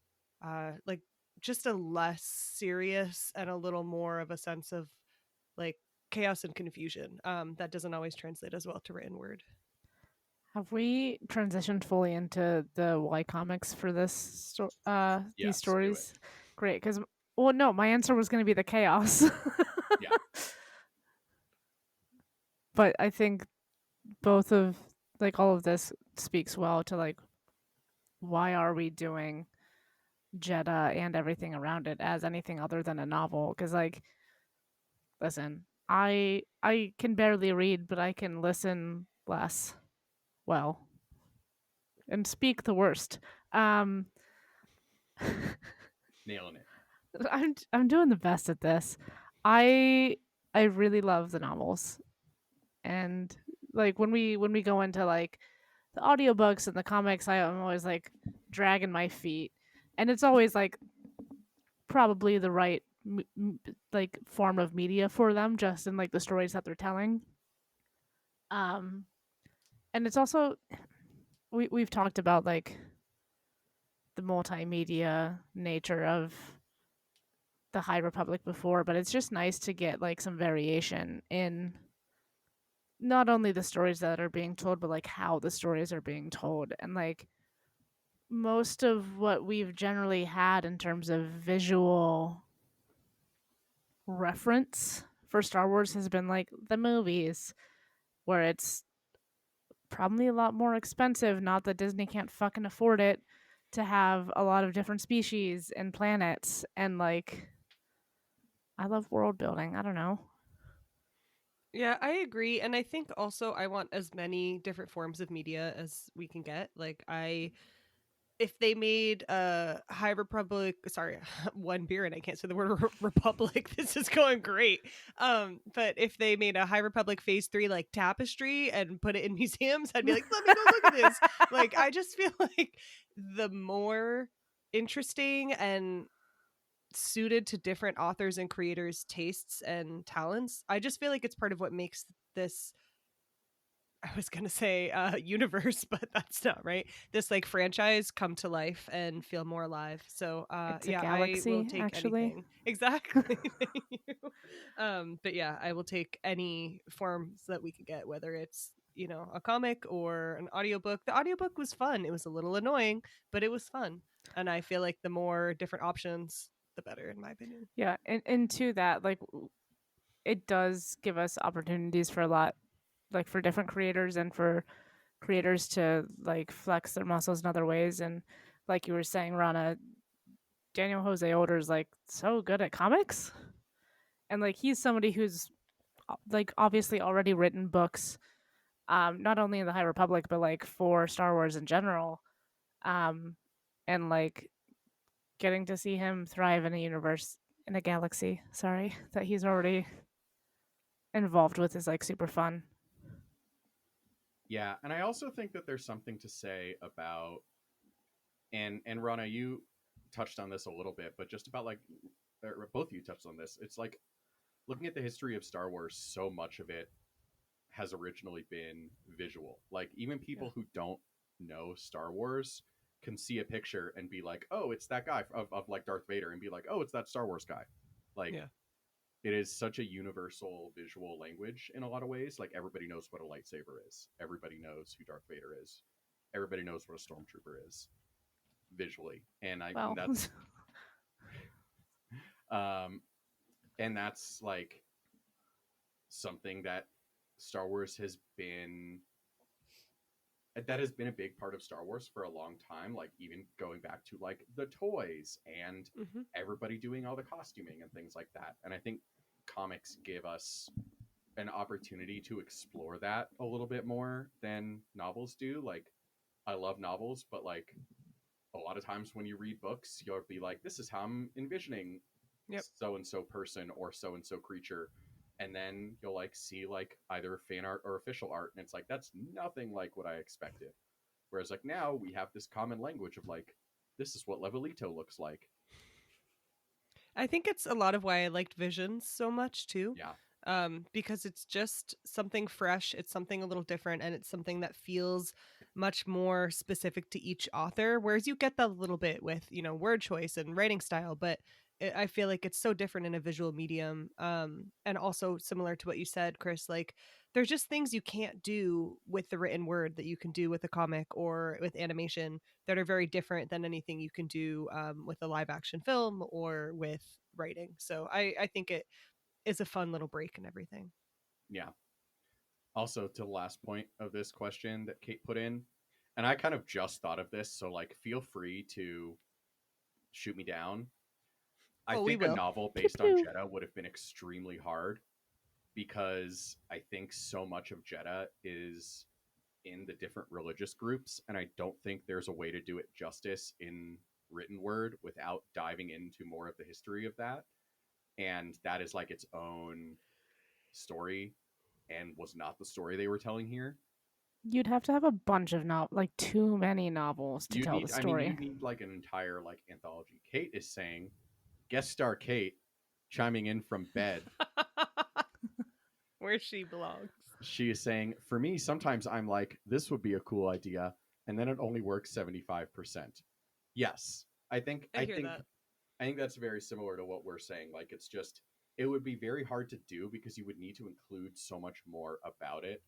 like just a less serious and a little more of a sense of like chaos and confusion that doesn't always translate as well to written word. Have we transitioned fully into the Y comics for this these Yes, do it. stories? Great, because well, no, my answer was going to be the chaos. Yeah. But I think both of like all of this speaks well to like why are we doing Jedha and everything around it as anything other than a novel? Because like, listen, I can barely read, but I can listen less well and speak the worst. Um, Nailing it. I'm doing the best at this. I I really love the novels, and like when we go into like the audiobooks and the comics, I'm always like dragging my feet, and it's always like probably the right like form of media for them, just in like the stories that they're telling. Um, and it's also we've talked about like the multimedia nature of the High Republic before, but it's just nice to get like some variation in not only the stories that are being told, but like how the stories are being told. And like most of what we've generally had in terms of visual reference for Star Wars has been like the movies, where it's probably a lot more expensive, not that Disney can't fucking afford it, to have a lot of different species and planets. And like, I love world building. I don't know. Yeah, I agree. And I think also I want as many different forms of media as we can get. Like, if they made a High Republic, sorry, one beer and I can't say the word Republic. This is going great. But if they made a High Republic Phase 3 like tapestry and put it in museums, I'd be like, let me go look at this. Like, I just feel like the more interesting and suited to different authors and creators' tastes and talents, I just feel like it's part of what makes this, I was gonna say universe, but that's not right. This like franchise come to life and feel more alive. So It's a yeah, I will galaxy, take actually. anything. Exactly. Thank you. But yeah, I will take any forms that we could get, whether it's, you know, a comic or an audiobook. The audiobook was fun. It was a little annoying, but it was fun. And I feel like the more different options, the better, in my opinion. Yeah, and to that, like it does give us opportunities for a lot, like for different creators and for creators to like flex their muscles in other ways. And like you were saying, Rana, Daniel Jose Older is like so good at comics, and like he's somebody who's like obviously already written books, not only in the High Republic but like for Star Wars in general, um, and like getting to see him thrive in a universe in a galaxy, sorry, that he's already involved with is like super fun. Yeah, and I also think that there's something to say about and Rana, you touched on this a little bit, but just about like or both of you touched on this. It's like looking at the history of Star Wars, so much of it has originally been visual. Like even people who don't know Star Wars can see a picture and be like, "Oh, it's that guy of like Darth Vader," and be like, "Oh, it's that Star Wars guy." Like Yeah. it is such a universal visual language in a lot of ways. Like everybody knows what a lightsaber is. Everybody knows who Darth Vader is. Everybody knows what a stormtrooper is visually. And I Well, that's um and that's like something that Star Wars has been that has been a big part of Star Wars for a long time, like even going back to like the toys and Mhm. everybody doing all the costuming and things like that. And I think comics give us an opportunity to explore that a little bit more than novels do. Like I love novels, but like a lot of times when you read books, you'll be like, this is how I'm envisioning Yep. so and so person or so and so creature. And then you'll like see like either fan art or official art, and it's like that's nothing like what I expected. Whereas like now we have this common language of like, this is what Levelito looks like. I think it's a lot of why I liked Visions so much too. Yeah. Because it's just something fresh, it's something a little different, and it's something that feels much more specific to each author. Whereas you get that a little bit with, word choice and writing style, but I feel like it's so different in a visual medium. And also similar to what you said, Chris, like there's just things you can't do with the written word that you can do with a comic or with animation that are very different than anything you can do with a live action film or with writing. So I think it is a fun little break and everything. Yeah. Also, to the last point of this question that Kate put in, and I kind of just thought of this, so like feel free to shoot me down. I Oh, we think a will. novel Pew based on pew. Jedha would have been extremely hard because I think so much of Jedha is in the different religious groups, and I don't think there's a way to do it justice in written word without diving into more of the history of that. And that is like its own story and was not the story they were telling here. You'd have to have a bunch of like too many novels to You'd tell the need, I mean, story. you'd need like an entire like anthology. Kate is saying, guest star Kate, chiming in from bed. Where she belongs. She is saying, for me, sometimes I'm like, this would be a cool idea, and then it only works 75%. Yes, I think I hear that. I think that's very similar to what we're saying. Like it's just it would be very hard to do because you would need to include so much more about it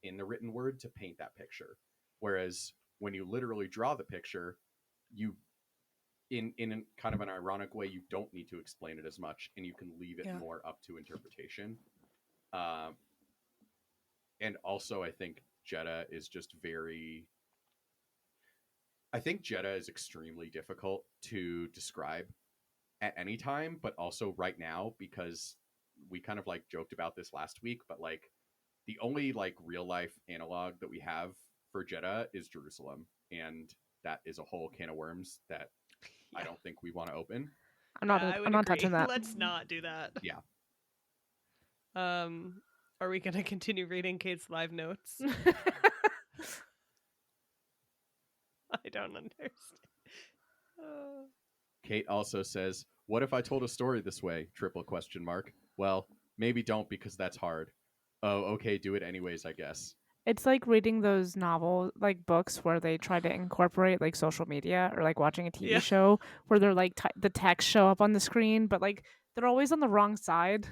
in the written word to paint that picture. Whereas when you literally draw the picture, you in kind of an ironic way, you don't need to explain it as much, and you can leave it Yeah. more up to interpretation. Um, and also, I think Jedha is just very. I think Jedha is extremely difficult to describe at any time, but also right now because we kind of like joked about this last week, but like the only like real life analog that we have for Jedha is Jerusalem, and that is a whole can of worms that I Yeah. don't think we want to open. I I'm would not agree. touching that. Let's not do that. Yeah. Are we gonna continue reading Kate's live notes? I don't understand. Kate also says, "What if I told a story this way?" Triple question mark. Well, maybe don't because that's hard. Oh, okay, do it anyways, I guess. It's like reading those novel like books where they try to incorporate like social media or like watching a TV Yeah. show where they're like the text show up on the screen, but like they're always on the wrong side.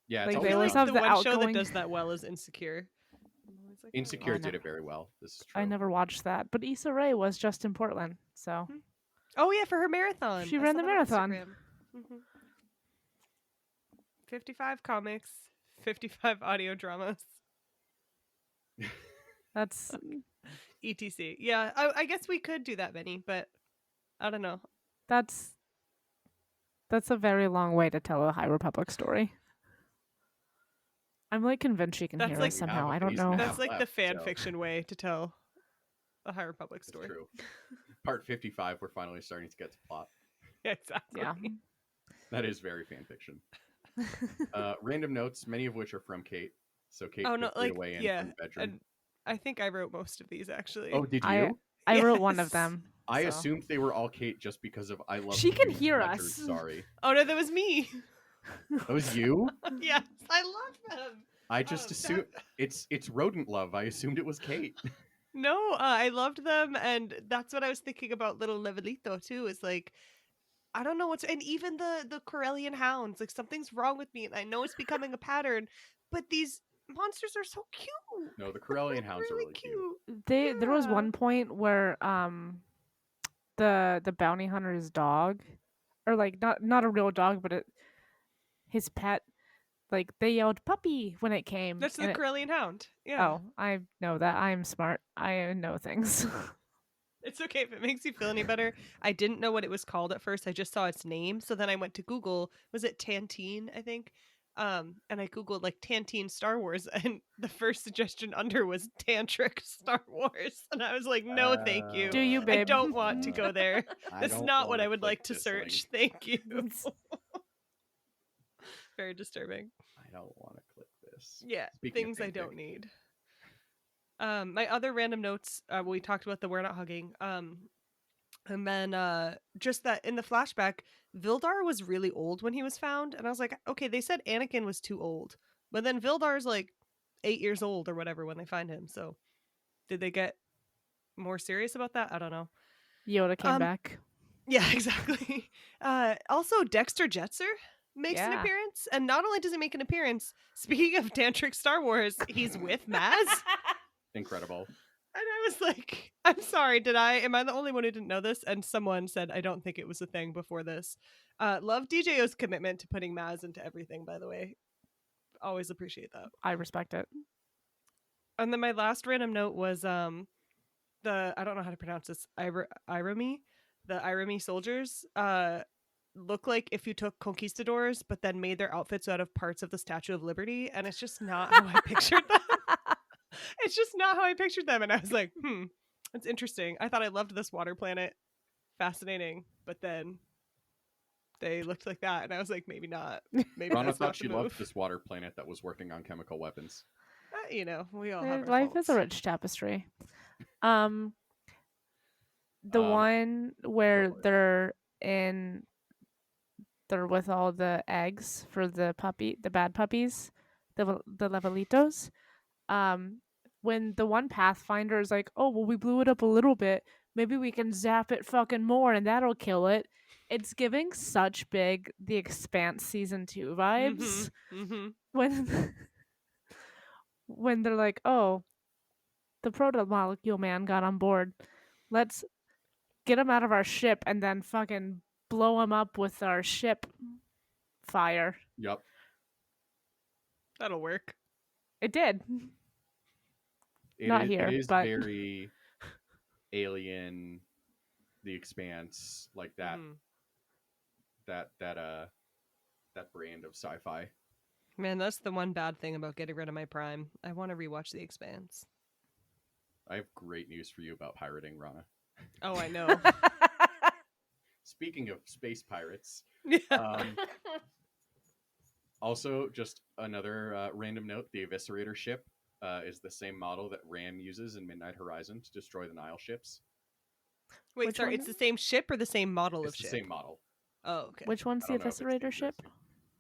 Yeah, Like, it's they always always dumb. have the the one show that outgoing- does that well is Insecure. I'm always like, oh, Insecure I did never- it very well. This is true. I never watched that, but Issa Rae was just in Portland, so Oh yeah, for her marathon. She I ran saw the that on marathon. Instagram. Mhm. 55 comics, 55 audio dramas, that's etc. Yeah, I guess we could do that many, but I don't know. that's a very long way to tell a High Republic story. I'm like convinced she can That's hear like- us We have somehow. a I don't phase and know. a That's half like the left, fan so fiction way to tell a High Republic That's story. true. Part 55, we're finally starting to get to plot. Yeah, exactly. Yeah. That is very fan fiction. Random notes, many of which are from Kate. So Kate, Oh feel no, free like to weigh in yeah, from the bedroom. and I think I wrote most of these actually. Oh, did I- you? I wrote one of Yes. them. I so. assumed they were all Kate just because of I love. She can you, hear Fletcher, us. Sorry, Oh no, that was me. that was you. Yes, I love them. I just assumed it's rodent love. I assumed it was Kate. No, I loved them, and that's what I was thinking about Little Levelito too. Is like, I don't know what's, and even the Corellian hounds. Like something's wrong with me, and I know it's becoming a pattern. But these monsters are so cute. No, the Corellian hounds are really cute. There was Yeah. one point where the bounty hunter's dog, or like not a real dog, but his pet Like they yelled puppy when it came. That's the and Corellian Hound. Yeah. Oh, I know that. I'm smart. I know things. It's okay if it makes you feel any better. I didn't know what it was called at first. I just saw its name. So then I went to Google. Was it Tantine, I think? And I Googled like Tantine Star Wars, and the first suggestion under was Tantric Star Wars. And I was like, no, thank you. Do you, I babe? don't want to go there. I That's don't not what wanna I would click like to this search. link. Thank you. Very disturbing. I don't want to click this. Yeah, Speaking of things I fanfic. don't need. My other random notes, we talked about the we're not hugging. And then just that in the flashback, Vildar was really old when he was found, and I was like, okay, they said Anakin was too old, but then Vildar's like 8 years old or whatever when they find him. So, did they get more serious about that? I don't know. Yoda came back. Yeah, exactly. Also, Dexter Jetser makes an Yeah. appearance, and not only does he make an appearance, speaking of Tantric Star Wars, he's with Maz. Incredible. And I was like, I'm sorry, am I the only one who didn't know this? And someone said, I don't think it was a thing before this. Love DJO's commitment to putting Maz into everything, by the way. Always appreciate that. I respect it. And then my last random note was I don't know how to pronounce this, Irami. The Irami soldiers look like if you took conquistadors, but then made their outfits out of parts of the Statue of Liberty. And it's just not how I pictured them. It's just not how I pictured them. And I was like, that's interesting. I thought I loved this water planet. Fascinating. But then they looked like that. And I was like, maybe not. Maybe Rana that's not thought she the loved move. this water planet that was working on chemical weapons. We all have our Life faults. is a rich tapestry. The one where for it. they're with all the eggs for the bad puppies, the levelitos. When the one Pathfinder is like, oh, well, we blew it up a little bit. Maybe we can zap it fucking more and that'll kill it. It's giving such big The Expanse season 2 vibes. When they're like, oh, the proto molecule man got on board. Let's get him out of our ship and then fucking blow him up with our ship fire. Yep. That'll work. It did. Not here, It is but very Alien, The Expanse, like that. That brand of sci-fi. Man, that's the one bad thing about getting rid of my Prime. I want to rewatch The Expanse. I have great news for you about pirating, Rana. Oh, I know. Speaking of space pirates, Yeah. also just another random note: the Eviscerator ship is the same model that Ran uses in Midnight Horizon to destroy the Nile ships. Wait, Which sorry, one? it's the same ship or the same model It's of the ship? same model. Oh, okay. Which one's I the don't know if it's Eviscerator the ship?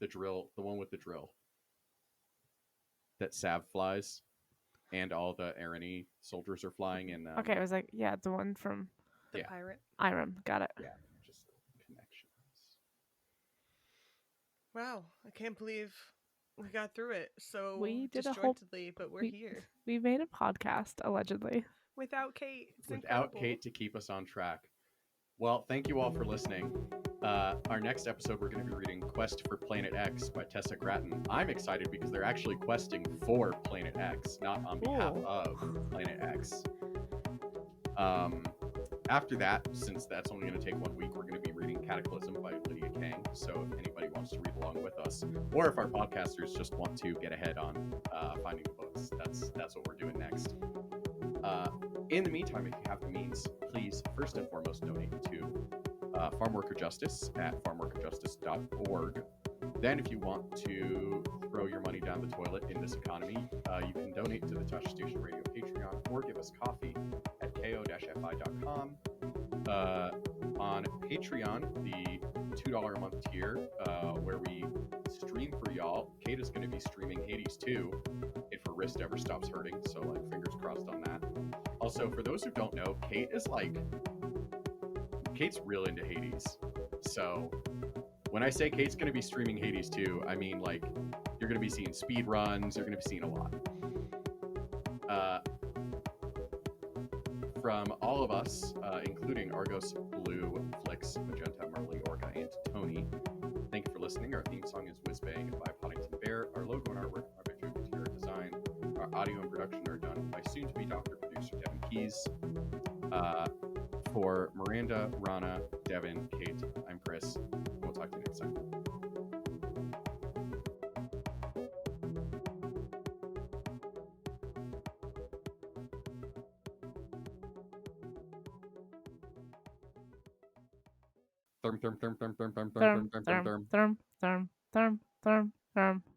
exact same. The one with the drill that Sav flies, and all the Arani soldiers are flying in. Okay, I was like, yeah, the one from The yeah. pirate. Irem. Got it. Yeah, just connections. Wow, I can't believe we got through it so We did a whole- disjointedly, but we're we- here. We made a podcast, allegedly. Without Kate. It's Without incredible. Kate to keep us on track. Well, thank you all for listening. Our next episode, we're going to be reading Quest for Planet X by Tessa Gratton. I'm excited because they're actually questing for Planet X, not on behalf Cool. of Planet X. After that, since that's only going to take 1 week, we're going to be reading Cataclysm by Lydia Kang. So if anybody wants to read along with us, or if our podcasters just want to get ahead on finding the books, that's what we're doing next. In the meantime, if you have the means, please first and foremost donate to Farm Worker Justice at farmworkerjustice.org. Then, if you want to throw your money down the toilet in this economy, you can donate to the Touch Station Radio Patreon or give us coffee at ko-fi.com. On Patreon, the $2 a month tier, where we stream for y'all. Kate is going to be streaming Hades 2 if her wrist ever stops hurting, so fingers crossed on that. Also, for those who don't know, Kate's real into Hades. So when I say Kate's going to be streaming Hades 2, I mean you're going to be seeing speed runs, you're going to be seeing a lot. From all of us, including Argos, Blue, Flix, Magenta, Marley, Orca, and Tony, thank you for listening. Our theme song is Whiz Bang by Poddington Bear. Our audio and production are done by soon-to-be Dr. Producer Devin Keys. For Miranda, Rana, Devin, Kate, I'm Chris. We'll talk to you next time. Therm, therm, therm, therm, therm, therm, therm, therm, therm, therm, therm. Therm.